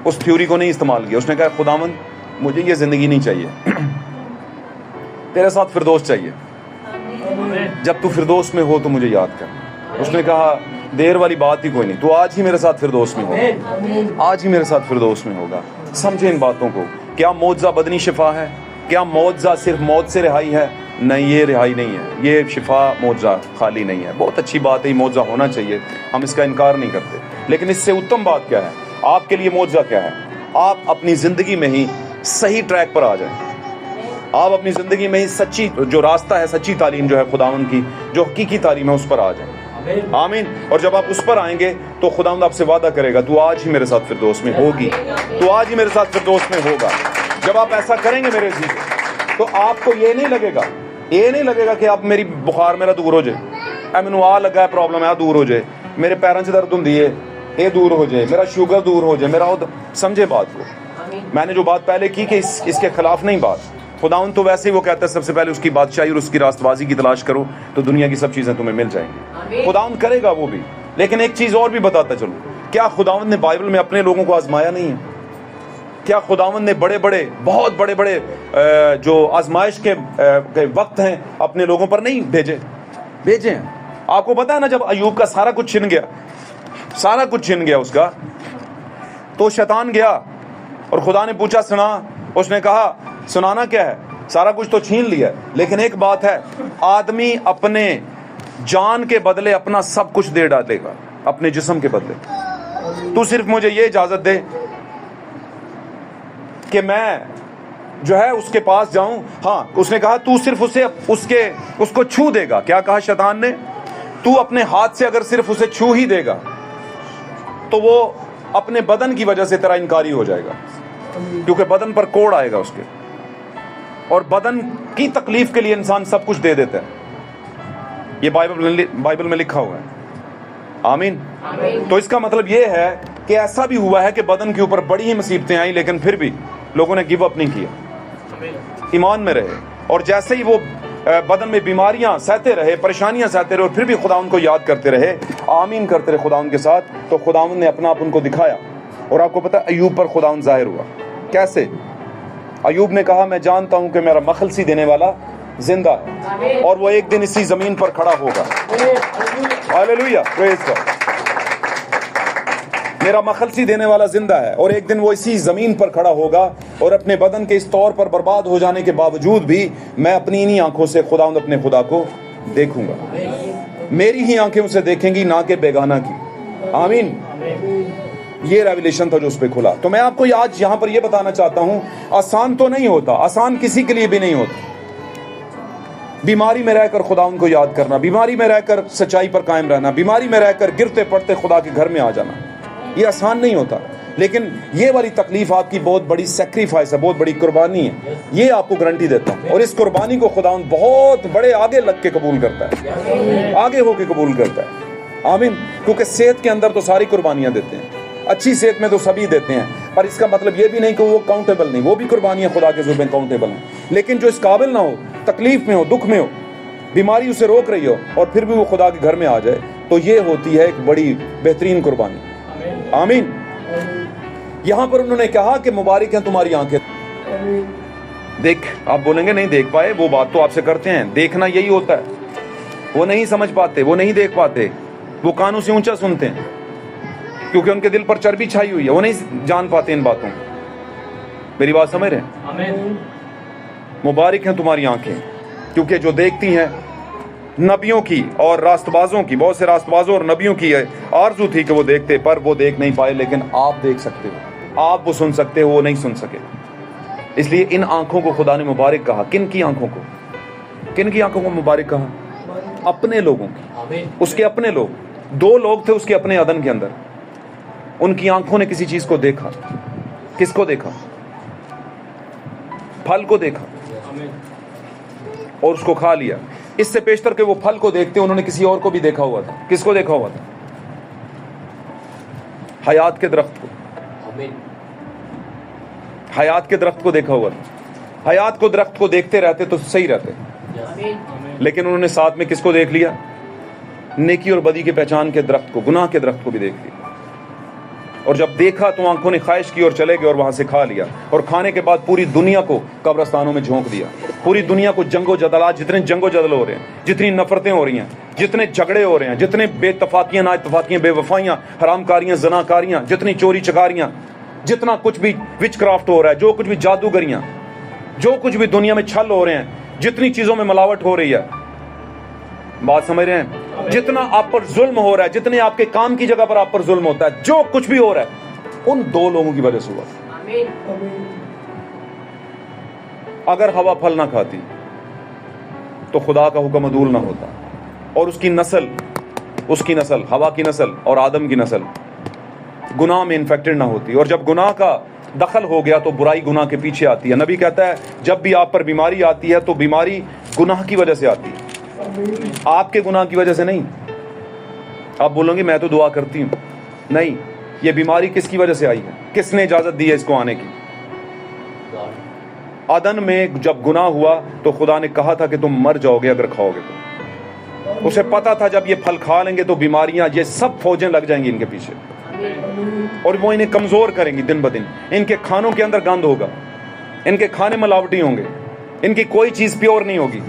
[SPEAKER 1] उस थ्योरी को नहीं इस्तेमाल किया। उसने कहा खुदावंद मुझे ये जिंदगी नहीं चाहिए, तेरे साथ फिरदौस चाहिए। जब तू फिरदौस में हो तो मुझे याद कर। उसने कहा देर वाली बात ही कोई नहीं, तू आज ही मेरे साथ फिरदौस में होगा, आज ही मेरे साथ फिरदौस में होगा। समझे इन बातों को। क्या मौजज़ा बदनी शिफा है? क्या मौजज़ा सिर्फ मौत से रिहाई है? नहीं, ये रिहाई नहीं है, ये शिफा मौजज़ा खाली नहीं है। बहुत अच्छी बात है, ये मौजज़ा होना चाहिए, हम इसका इनकार नहीं करते, लेकिन इससे उत्तम बात क्या है? आपके लिए मौजज़ा क्या है? आप अपनी ज़िंदगी में ही सही ट्रैक पर आ जाएं। आप अपनी ज़िंदगी में ही सच्ची जो रास्ता है, सच्ची तालीम जो है खुदावंद की, जो हकीकी तालीम है, उस पर आ जाएं। आमीन। और जब आप उस पर आएंगे तो खुदावंद आपसे वादा करेगा तू आज ही मेरे साथ फिरदौस में होगी, तू आज ही मेरे साथ फिरदौस में होगा। जब आप ऐसा करेंगे मेरे अजीज, तो आपको ये नहीं लगेगा कि आप मेरी बुखार मेरा दूर हो जाए, मैनू आ लगा है प्रॉब्लम है दूर हो जाए, मेरे पैरों से दर्द होंदी है ये दूर हो जाए, मेरा शुगर दूर हो जाए, मेरा समझे बात को। मैंने जो बात पहले की कि इसके खिलाफ नहीं बात। खुदावंद तो वैसे ही वो कहता है सबसे पहले उसकी बादशाही और उसकी रास्तबाजी की तलाश करो तो दुनिया की सब चीज़ें तुम्हें मिल जाएंगी। खुदावंद करेगा वो भी। लेकिन एक चीज़ और भी बताता चलो, क्या खुदावंद ने बाइबल में अपने लोगों को आजमाया नहीं है? क्या खुदावंद ने बहुत बड़े जो आजमाइश के वक्त हैं अपने लोगों पर नहीं भेजे हैं? आपको पता है ना, जब अय्यूब का सारा कुछ छिन गया उसका, तो शैतान गया और खुदा ने पूछा सुना, उसने कहा सुनाना क्या है, सारा कुछ तो छीन लिया, लेकिन एक बात है, आदमी अपने जान के बदले अपना सब कुछ दे डालेगा, अपने जिस्म के बदले। तू सिर्फ मुझे ये इजाजत दे कि मैं जो है उसके पास जाऊं। हाँ, उसने कहा तू सिर्फ उसको छू देगा। क्या कहा शैतान ने? तू अपने हाथ से अगर सिर्फ उसे छू ही देगा तो वो अपने बदन की वजह से तेरा इनकारी हो जाएगा, क्योंकि बदन पर कोड़ आएगा उसके, और बदन की तकलीफ के लिए इंसान सब कुछ दे देता है। ये बाइबल में लिखा हुआ है। आमीन। तो इसका मतलब ये है کہ ایسا بھی ہوا ہے کہ بدن کے اوپر بڑی ہی مصیبتیں آئیں لیکن پھر بھی لوگوں نے گیو اپ نہیں کیا، ایمان میں رہے، اور جیسے ہی وہ بدن میں بیماریاں سہتے رہے، پریشانیاں سہتے رہے، اور پھر بھی خداوند کو یاد کرتے رہے، آمین کرتے رہے خداوند کے ساتھ، تو خداوند نے اپنا آپ ان کو دکھایا۔ اور آپ کو پتہ ایوب پر خداوند ظاہر ہوا کیسے؟ ایوب نے کہا میں جانتا ہوں کہ میرا مخلصی دینے والا زندہ ہے اور وہ ایک دن اسی زمین پر کھڑا ہوگا۔ ہاللیلویہ، پریز گاڈ۔ میرا مخلصی دینے والا زندہ ہے اور ایک دن وہ اسی زمین پر کھڑا ہوگا، اور اپنے بدن کے اس طور پر برباد ہو جانے کے باوجود بھی میں اپنی انہی آنکھوں سے خداوند اپنے خدا کو دیکھوں گا، میری ہی آنکھیں اسے دیکھیں گی، نہ کہ بیگانہ کی۔ آمین۔ یہ ریویلیشن تھا جو اس پہ کھلا۔ تو میں آپ کو آج یہاں پر یہ بتانا چاہتا ہوں، آسان تو نہیں ہوتا، آسان کسی کے لیے بھی نہیں ہوتا۔ بیماری میں رہ کر خداوند کو یاد کرنا، بیماری میں رہ کر سچائی پر قائم رہنا، بیماری میں رہ کر گرتے پڑتے خدا کے گھر میں آ جانا، یہ آسان نہیں ہوتا، لیکن یہ والی تکلیف آپ کی بہت بڑی سیکریفائس ہے، بہت بڑی قربانی ہے، یہ آپ کو گارنٹی دیتا ہوں۔ اور اس قربانی کو خداوند بہت بڑے آگے لگ کے قبول کرتا ہے، آگے ہو کے قبول کرتا ہے۔ آمین۔ کیونکہ صحت کے اندر تو ساری قربانیاں دیتے ہیں، اچھی صحت میں تو سبھی دیتے ہیں، پر اس کا مطلب یہ بھی نہیں کہ وہ کاؤنٹیبل نہیں، وہ بھی قربانیاں خدا کے ذمہ کاؤنٹیبل ہیں، لیکن جو اس قابل نہ ہو، تکلیف میں ہو، دکھ میں ہو، بیماری اسے روک رہی ہو، اور پھر بھی وہ خدا کے گھر میں آ جائے، تو یہ ہوتی ہے ایک بڑی بہترین قربانی۔ آمین۔ یہاں پر انہوں نے کہا کہ مبارک ہیں تمہاری آنکھیں۔ دیکھ، آپ بولیں گے نہیں دیکھ پائے، وہ بات تو آپ سے کرتے ہیں، دیکھنا یہی ہوتا ہے، وہ نہیں سمجھ پاتے، وہ نہیں دیکھ پاتے، وہ کانوں سے اونچا سنتے ہیں کیونکہ ان کے دل پر چربی چھائی ہوئی ہے، وہ نہیں جان پاتے ان باتوں کو۔ میری بات سمجھ رہے ہیں؟
[SPEAKER 2] آمین۔
[SPEAKER 1] مبارک ہیں تمہاری آنکھیں کیونکہ جو دیکھتی ہیں۔ نبیوں کی اور راست بازوں کی، بہت سے راست بازوں اور نبیوں کی آرزو تھی کہ وہ دیکھتے، پر وہ دیکھ نہیں پائے، لیکن آپ دیکھ سکتے ہو، آپ وہ سن سکتے ہو، وہ نہیں سن سکے۔ اس لیے ان آنکھوں کو خدا نے مبارک کہا۔ کن کی آنکھوں کو؟ کن کی آنکھوں کو مبارک کہا؟ اپنے لوگوں کی، اس کے اپنے لوگ۔ دو لوگ تھے اس کے اپنے عدن کے اندر، ان کی آنکھوں نے کسی چیز کو دیکھا۔ کس کو دیکھا؟ پھل کو دیکھا اور اس کو کھا لیا۔ اس سے پیشتر کہ وہ پھل کو دیکھتے انہوں نے کسی اور کو بھی دیکھا ہوا تھا۔ کس کو دیکھا ہوا تھا؟ حیات کے درخت کو، حیات کے درخت کو دیکھا ہوا تھا۔ حیات کو درخت کو دیکھتے رہتے تو صحیح رہتے، لیکن انہوں نے ساتھ میں کس کو دیکھ لیا؟ نیکی اور بدی کے پہچان کے درخت کو، گناہ کے درخت کو بھی دیکھ لیا۔ اور جب دیکھا تو آنکھوں نے خواہش کی اور چلے گئے اور وہاں سے کھا لیا، اور کھانے کے بعد پوری دنیا کو قبرستانوں میں جھونک دیا۔ پوری دنیا کو جنگ و جدلات، جتنے جنگ و جدل ہو رہے ہیں، جتنی نفرتیں ہو رہی ہیں، جتنے جھگڑے ہو رہے ہیں، جتنے بے اتفاقیاں، نا اتفاقیاں، بے وفائیاں، حرام کاریاں، زنا کاریاں، جتنی چوری چکاریاں، جتنا کچھ بھی وچ کرافٹ ہو رہا ہے، جو کچھ بھی جادوگریاں، جو کچھ بھی دنیا میں چھل ہو رہے ہیں، جتنی چیزوں میں ملاوٹ ہو رہی ہے، بات سمجھ رہے ہیں؟ جتنا آپ پر ظلم ہو رہا ہے، جتنے آپ کے کام کی جگہ پر آپ پر ظلم ہوتا ہے، جو کچھ بھی ہو رہا ہے، ان دو لوگوں کی وجہ سے ہوا۔ اگر ہوا پھل نہ کھاتی تو خدا کا حکم عدول نہ ہوتا، اور اس کی نسل، ہوا کی نسل اور آدم کی نسل گناہ میں انفیکٹڈ نہ ہوتی۔ اور جب گناہ کا دخل ہو گیا تو برائی گناہ کے پیچھے آتی ہے۔ نبی کہتا ہے جب بھی آپ پر بیماری آتی ہے تو بیماری گناہ کی وجہ سے آتی ہے، آپ کے گناہ کی وجہ سے نہیں۔ آپ بولیں گے میں تو دعا کرتی ہوں، نہیں، یہ بیماری کس کی وجہ سے آئی ہے؟ کس نے اجازت دی ہے اس کو آنے کی؟ عدن میں جب گناہ ہوا تو خدا نے کہا تھا کہ تم مر جاؤ گے اگر کھاؤ گے تو۔ اسے پتا تھا جب یہ پھل کھا لیں گے تو بیماریاں، یہ سب فوجیں لگ جائیں گی ان کے پیچھے، اور وہ انہیں کمزور کریں گی دن بدن۔ ان کے کھانوں کے اندر گند ہوگا، ان کے کھانے ملاوٹی ہوں گے، ان کی کوئی چیز پیور نہیں ہوگی۔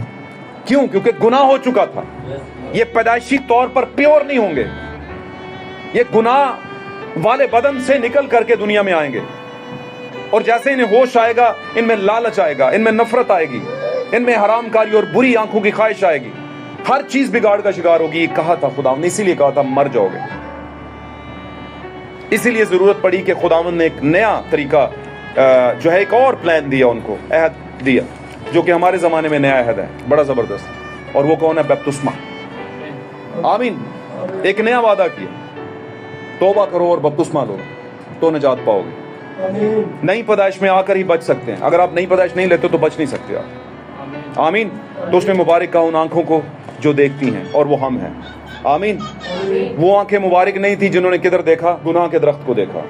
[SPEAKER 1] کیوں؟ کیونکہ گناہ ہو چکا تھا۔ یہ پیدائشی طور پر پیور نہیں ہوں گے، یہ گناہ والے بدن سے نکل کر کے دنیا میں آئیں گے، اور جیسے انہیں ہوش آئے گا ان میں لالچ آئے گا، ان میں نفرت آئے گی، ان میں حرام کاری اور بری آنکھوں کی خواہش آئے گی، ہر چیز بگاڑ کا شکار ہوگی۔ یہ کہا تھا خداوند نے، اسی لیے کہا تھا مر جاؤ گے۔ اسی لیے ضرورت پڑی کہ خداوند نے ایک نیا طریقہ جو ہے، ایک اور پلان دیا ان کو، عہد دیا، جو کہ ہمارے زمانے میں نیا عہد ہے، بڑا زبردست، اور وہ کون ہے؟ بپتسمہ۔ آمین۔ ایک نیا وعدہ کیا، توبہ کرو اور بپتسمہ لو تو نجات پاؤ گے۔ نئی پیدائش میں آ کر ہی بچ سکتے ہیں، اگر آپ نئی پیدائش نہیں لیتے تو بچ نہیں سکتے آپ۔ آمین۔ تو اس نے مبارک کہا ان آنکھوں کو جو دیکھتی ہیں، اور وہ ہم ہیں۔ आमीन। वो आंखें मुबारक नहीं थी जिन्होंने किधर देखा, गुनाह के दरख्त को देखा,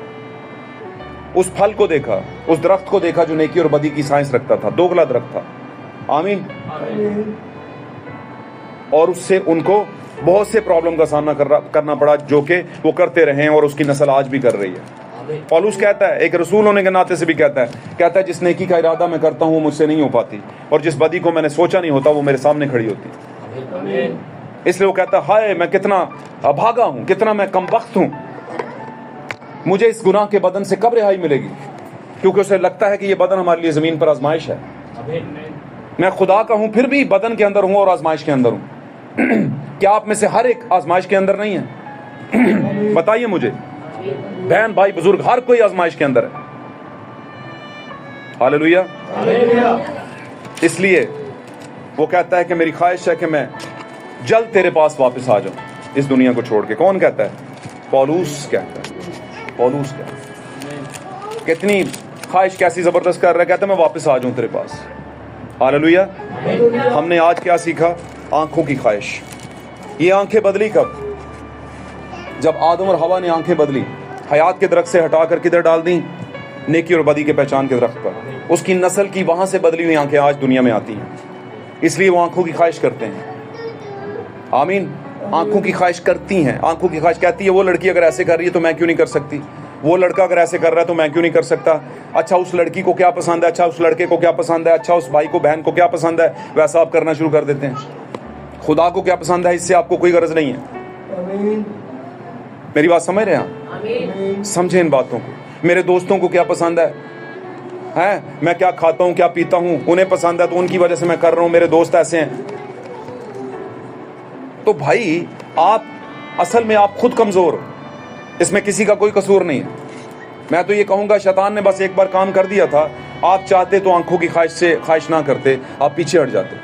[SPEAKER 1] उस फल को देखा, उस दरख्त को देखा जो नेकी और बदी की साइंस रखता था, दोगला दरख्त था। आमीन। और उससे उनको बहुत से प्रॉब्लम का सामना करना पड़ा, जो कि वो करते रहे और उसकी नस्ल आज भी कर रही है। पौलुस कहता है, एक रसूल होने के नाते से भी कहता है जिस नेकी का इरादा मैं करता हूँ मुझसे नहीं हो पाती, और जिस बदी को मैंने सोचा नहीं होता वो मेरे सामने खड़ी होती। इसलिए वो कहता है, हाय मैं कितना अभागा हूँ, कितना मैं कमबख्त हूँ, मुझे इस गुनाह के बदन से कब रिहाई मिलेगी, क्योंकि उसे लगता है कि ये बदन हमारे लिए ज़मीन पर आजमाइश है। मैं खुदा का हूँ फिर भी बदन के अंदर हूँ और आजमाइश के अंदर हूँ। क्या आप में से हर एक आजमाइश के अंदर नहीं है? बताइए मुझे, बहन भाई बुजुर्ग, हर कोई आजमाइश के अंदर है। हालेलुया। इसलिए वो कहता है कि मेरी ख्वाहिश है कि मैं जल्द तेरे पास वापस आ जाऊं इस दुनिया को छोड़ के। कौन कहता है? पौलुस कहता है। पौलुस कहता है, कितनी ख्वाहिश कैसी जबरदस्त कर रहा है, कहता है मैं वापस आ जाऊं तेरे पास। हालेलुया। हमने आज क्या सीखा? आंखों की ख्वाहिश। ये आंखें बदली कब? जब आदम और हवा ने आंखें बदली, हयात के दरख्त से हटाकर किधर डाल दी? नेकी और बदी के पहचान के दरख्त पर। उसकी नस्ल की वहां से बदली हुई आंखें आज दुनिया में आती हैं, इसलिए वो आंखों की ख्वाहिश करते हैं। आमीन। आंखों की ख्वाहिश करती हैं। आंखों की ख्वाहिश कहती है, वो लड़की अगर ऐसे कर रही है तो मैं क्यों नहीं कर सकती, वो लड़का अगर ऐसे कर रहा है तो मैं क्यों नहीं कर सकता। अच्छा उस लड़की को क्या पसंद है, अच्छा उस लड़के को क्या पसंद है, अच्छा उस भाई को बहन को क्या पसंद है, वैसा आप करना शुरू कर देते हैं। खुदा को क्या पसंद है इससे आपको कोई गरज नहीं है। मेरी बात समझ रहे हैं? समझे इन बातों को। मेरे दोस्तों को क्या पसंद है, मैं क्या खाता हूं क्या पीता हूं, उन्हें पसंद है तो उनकी वजह से मैं कर रहा हूं, मेरे दोस्त ऐसे हैं। तो भाई आप असल में आप खुद कमजोर हो, इसमें किसी का कोई कसूर नहीं है। मैं तो ये कहूंगा शैतान ने बस एक बार काम कर दिया था। आप चाहते तो आंखों की ख्वाहिश से ख्वाहिश ना करते, आप पीछे हट जाते,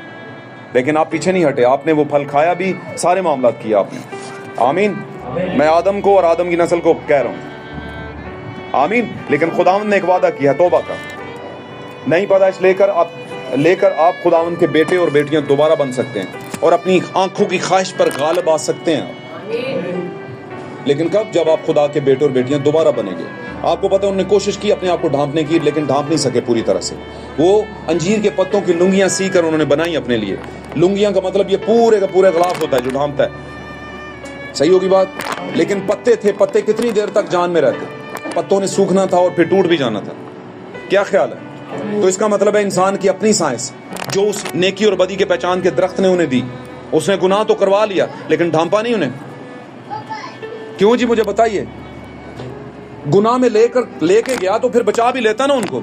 [SPEAKER 1] लेकिन आप पीछे नहीं हटे। आपने वो फल खाया भी, सारे मामला किया आपने। आमीन। मैं आदम को और आदम की नस्ल को कह रहा हूं। आमीन। लेकिन खुदावंद ने एक वादा किया तौबा का, नई पैदाइश लेकर आप खुदावंद के बेटे और बेटियां दोबारा बन सकते हैं और अपनी आंखों की ख्वाहिश पर गालिब आ सकते हैं। लेकिन कब? जब आप खुदा के बेटे और बेटियां दोबारा बनेंगे। आपको पता है उन्होंने कोशिश की अपने आप को ढांपने की, लेकिन ढांप नहीं सके पूरी तरह से। वो अंजीर के पत्तों की लुंगियां सी कर उन्होंने बनाई अपने लिए। लुंगियां का मतलब ये पूरे का पूरे खिलाफ होता है जो ढांपता है। सही होगी बात? लेकिन पत्ते थे, पत्ते कितनी देर तक जान में रहते? पत्तों ने सूखना था और फिर टूट भी जाना था। क्या ख्याल है? तो इसका मतलब है इंसान की अपनी साइंस जो उस नेकी और बदी के पहचान के दरख्त ने उन्हें दी, उसने गुनाह तो करवा लिया लेकिन ढांपा नहीं उन्हें। क्यों जी? मुझे बताइए। गुनाह में लेके गया तो फिर बचा भी लेता ना उनको।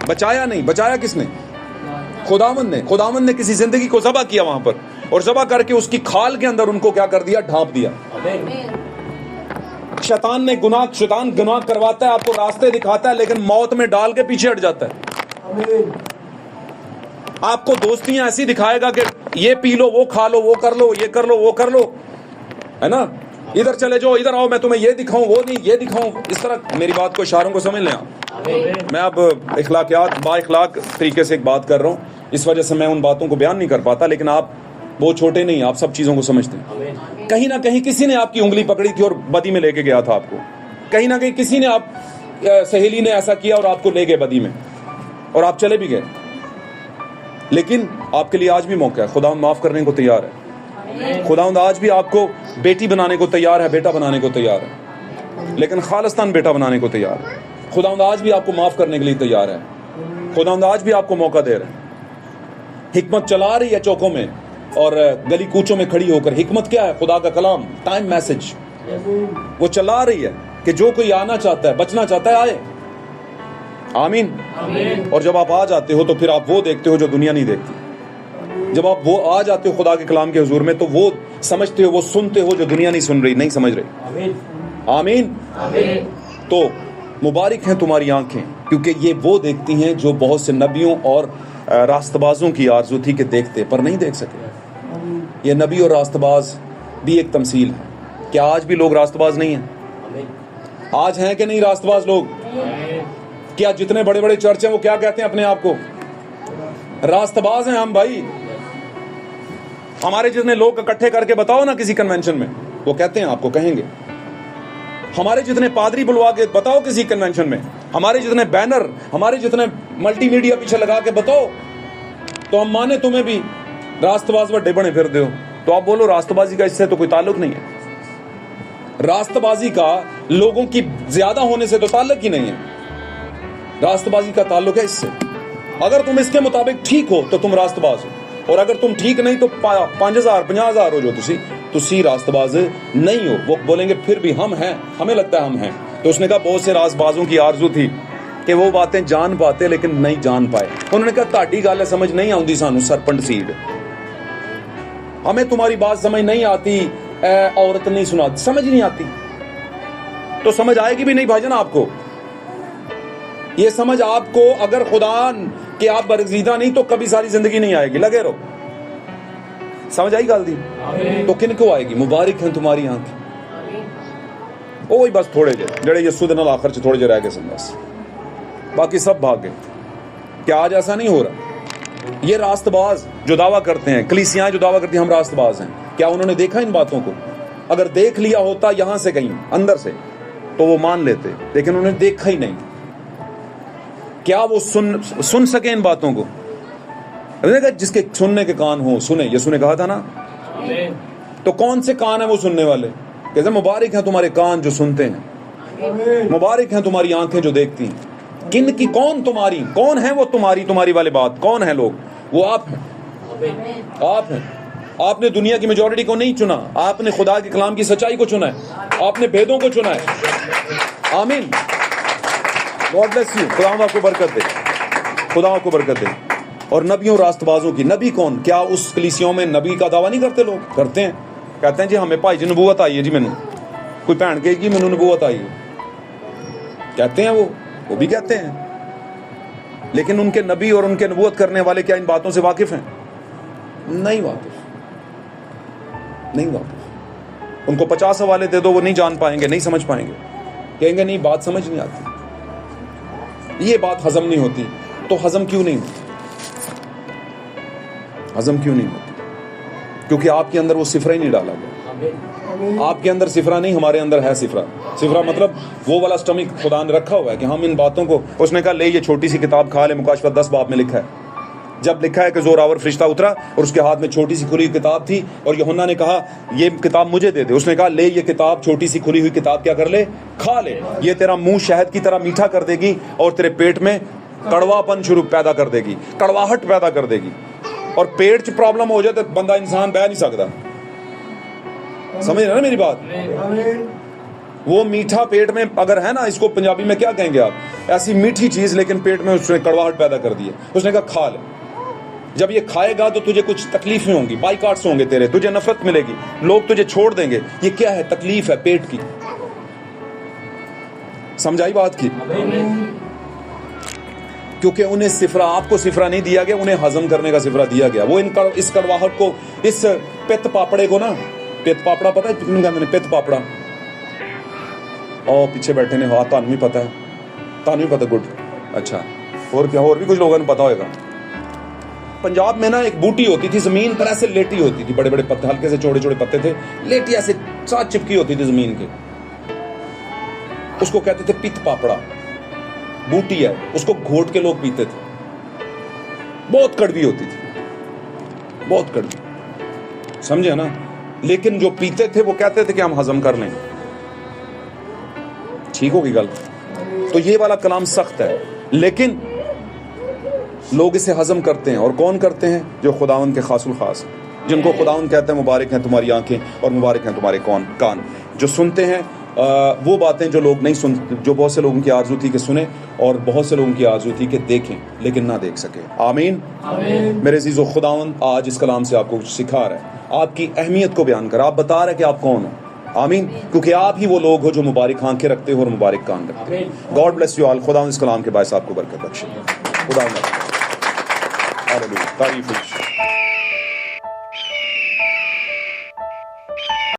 [SPEAKER 1] बचाया नहीं। बचाया किसने? खुदावंद ने। खुदावंद ने किसी जिंदगी को ज़बह किया वहां पर, और ज़बह करके उसकी खाल के अंदर उनको क्या कर दिया? ढांप दिया। शैतान गुनाह करवाता है, आपको रास्ते दिखाता है, लेकिन मौत में डाल के पीछे हट जाता है। आपको दोस्तियां ऐसी दिखाएगा कि ये पी लो, वो खा लो, वो कर लो, ये कर लो, वो कर लो, है ना, इधर चले जाओ, इधर आओ, मैं तुम्हें ये दिखाऊं, वो नहीं ये दिखाऊं। इस तरह मेरी बात को इशारों को समझ लें आप। मैं अब इखलाकियात बाइखलाक तरीके से एक बात कर रहा हूँ, इस वजह से मैं उन बातों को बयान नहीं कर पाता, लेकिन आप बहुत छोटे नहीं, आप सब चीज़ों को समझते हैं। कहीं ना कहीं किसी ने आपकी उंगली पकड़ी थी और बदी में लेके गया था आपको। कहीं ना कहीं किसी ने सहेली ने ऐसा किया और आपको ले गए बदी में, और आप चले भी गए। लेकिन आपके लिए आज भी मौका है। खुदावंद माफ़ करने को तैयार है। खुदावंद आज भी आपको बेटी बनाने को तैयार है, बेटा बनाने को तैयार है, लेकिन खालिस्तान बेटा बनाने को तैयार है। खुदावंद आज भी आपको माफ़ करने के लिए तैयार है। खुदावंद आज भी आपको मौका दे रहे हैं। हिकमत चला रही है चौकों में और गली कूचों में खड़ी होकर। हिकमत क्या है? खुदा का कलाम, टाइम मैसेज। वो चला रही है कि जो कोई आना चाहता है, बचना चाहता है, आए। आमीन। और जब आप आ जाते हो तो फिर आप वो देखते हो जो दुनिया नहीं देखती। जब आप वो आ जाते हो खुदा के कलाम के हुजूर में, तो वो समझते हो, वो सुनते हो जो दुनिया नहीं सुन रही, नहीं समझ रही। आमीन। तो मुबारक हैं तुम्हारी आंखें, क्योंकि ये वो देखती हैं जो बहुत से नबियों और रास्तबाजों की आरज़ू थी कि देखते पर नहीं देख सके। ये नबी और रास्तबाज भी एक तमसील है। क्या आज भी लोग रास्तबाज नहीं हैं? आज हैं कि नहीं रास्तबाज लोग? क्या जितने बड़े बड़े चर्च हैं वो क्या कहते हैं अपने आप को? रास्तबाज हैं हम भाई। हमारे जितने लोग इकट्ठे करके बताओ ना किसी कन्वेंशन में, वो कहते हैं, आपको कहेंगे। हमारे जितने पादरी बुलवा के बताओ किसी कन्वेंशन में, हमारे जितने बैनर, हमारे जितने मल्टीमीडिया पीछे लगा के बताओ, तो हम माने तुम्हें भी रास्तबाज बड़े बने फिर दो, तो आप बोलो रास्तबाजी का इससे तो कोई ताल्लुक नहीं है। रास्तबाजी का लोगों की ज्यादा होने से तो ताल्लुक ही नहीं है, रास्तबाजी का ताल्लुक है इससे। अगर तुम इसके मुताबिक ठीक हो तो तुम रास्तबाज हो, और अगर तुम ठीक नहीं तो 5000 50,000 हो जो तुसी रास्तबाज नहीं हो। वो बोलेंगे फिर भी हम हैं, हमें लगता है हम हैं। तो उसने कहा बहुत से रास्तबाजों की आरजू थी कि वो बातें जान पाते लेकिन नहीं जान पाए। उन्होंने कहा ताड़ी गल समझ नहीं आती सानू सरपंट सीड, हमें तुम्हारी बात समझ नहीं आती, औरत नहीं सुनाती, समझ नहीं आती तो समझ आएगी भी नहीं भाईजान आपको। ये समझ आपको अगर खुदा कि आप बरगजीदा नहीं तो कभी सारी जिंदगी नहीं आएगी, लगे रहो। समझ आई गल दी? तो किन को आएगी? मुबारक हैं तुम्हारी आंखें। ओ बस थोड़े जड़े यस्सू दे नाल आखिर च थोड़े जे रह गए सन बस, बाकी सब भाग गए। क्या आज ऐसा नहीं हो रहा? ये रास्तबाज जो दावा करते हैं, कलीसियाएं जो दावा करती हैं हम रास्तबाज हैं, क्या उन्होंने देखा इन बातों को? अगर देख लिया होता यहां से कहीं अंदर से तो वो मान लेते, लेकिन उन्होंने देखा ही नहीं। क्या वो सुन सके इन बातों को? जिसके सुनने के कान हो सुने, यीशु ने कहा था ना। तो कौन से कान है वो सुनने वाले? कहते मुबारक हैं तुम्हारे कान जो सुनते हैं, मुबारक हैं तुम्हारी आंखें जो देखती हैं। किन की? कौन तुम्हारी? कौन है वो तुम्हारी वाले बात? कौन है लोग? वो आप हैं, आप हैं। आपने दुनिया की मेजॉरिटी को नहीं चुना, आपने खुदा के कलाम की सच्चाई को चुना है, आपने भेदों को चुना है। आमीन। God bless you. खुदा आपको बरकत दे, खुदा आपको बरकत दे। और नबियों रास्तबाजों की, नबी कौन? क्या उस कलीसियों में नबी का दावा नहीं करते लोग? करते हैं, कहते हैं जी हमें भाई जी नबूवत आई है जी, मैनू कोई भैन कहेगी मैनू नबूवत आई है, कहते हैं वो भी कहते हैं। लेकिन उनके नबी और उनके नबूवत करने वाले क्या इन बातों से वाकिफ हैं? नहीं वाकिफ, नहीं वाकिफ। उनको 50 हवाले दे दो, वो नहीं जान पाएंगे, नहीं समझ पाएंगे, कहेंगे नहीं बात समझ नहीं आती, ये बात हजम नहीं होती। तो हजम क्यों नहीं होती? हजम क्यों नहीं होती? क्योंकि आपके अंदर वो सिफरा ही नहीं डाला गया। आपके अंदर सिफरा नहीं, हमारे अंदर है सिफरा। सिफरा मतलब वो वाला स्टमक खुदा ने रखा हुआ है कि हम इन बातों को, उसने कहा ले ये छोटी सी किताब खा ले, मुकाशफत 10 बाब में लिखा है। जब लिखा है कि जोरावर फरिश्ता उतरा और उसके हाथ में छोटी सी खुली किताब थी और यूहन्ना ने कहा ये किताब मुझे दे दे, उसने कहा ले ये किताब, छोटी सी खुली हुई किताब क्या कर ले? खा ले। ये तेरा मुंह शहद की तरह मीठा कर देगी और तेरे पेट में कड़वापन शुरू पैदा कर देगी, कड़वाहट पैदा कर देगी। और पेट च प्रॉब्लम हो जाए तो बंदा इंसान बह नहीं सकता। समझ रहे ना मेरी बात? वो मीठा पेट में अगर है ना, इसको पंजाबी में क्या कहेंगे आप? ऐसी मीठी चीज लेकिन पेट में उसने कड़वाहट पैदा कर दी है। उसने कहा खा ले। जब ये खाएगा तो तुझे कुछ तकलीफें होंगी, बाइकाट्स होंगे तेरे, तुझे नफरत मिलेगी, लोग तुझे छोड़ देंगे। ये क्या है? तकलीफ है पेट की। समझाई बात की? क्योंकि उन्हें सिफरा, आपको सिफरा नहीं दिया गया, उन्हें हजम करने का सिफरा दिया गया। वो इस कड़वाहट को, इस पित्त पापड़े को ना, पित्त पापड़ा पता है कितने कहते हैं? पित्त पापड़ा। और पीछे बैठे ने, हाँ तानू भी पता है, तानू भी पता। गुड, अच्छा। और क्या? और भी कुछ लोगों ने पता होगा। पंजाब में ना एक बूटी होती थी, जमीन पर ऐसे लेटी होती थी, बड़े बड़े पत्ते, हल्के से छोटे छोटे पत्ते थे, लेटी ऐसे साथ चिपकी होती थी जमीन के। उसको कहते थे पित्त पापड़ा। बूटी है, उसको घोट के लोग पीते थे। बहुत कड़वी होती थी, बहुत कड़वी, समझे ना? लेकिन जो पीते थे वो कहते थे कि हम हजम कर लें। ठीक होगी गल? तो ये वाला कलाम सख्त है, लेकिन लोग इसे हजम करते हैं। और कौन करते हैं? जो खुदावंद के खासुल खास, जिनको खुदावंद कहते हैं मुबारक हैं तुम्हारी आंखें और मुबारक हैं तुम्हारे कान, जो सुनते हैं वो बातें जो लोग नहीं सुन, जो बहुत से लोगों की आरज़ू थी कि सुने और बहुत से लोगों की आरज़ू थी कि देखें लेकिन ना देख सके। आमीन, आमीन। मेरे अज़ीज़ो, खुदावंद आज इस कलाम से आपको कुछ सिखा रहा है, आपकी अहमियत को बयान कर, आप बता रहे हैं कि आप कौन हो। आमीन, क्योंकि आप ही वो लोग हो जो मुबारक आंखें रखते हो और मुबारक कान रखते हो। God bless you all. खुदावंद इस कलाम के बायस आपको बरकत बख्शे। खुदावंद तारीफ।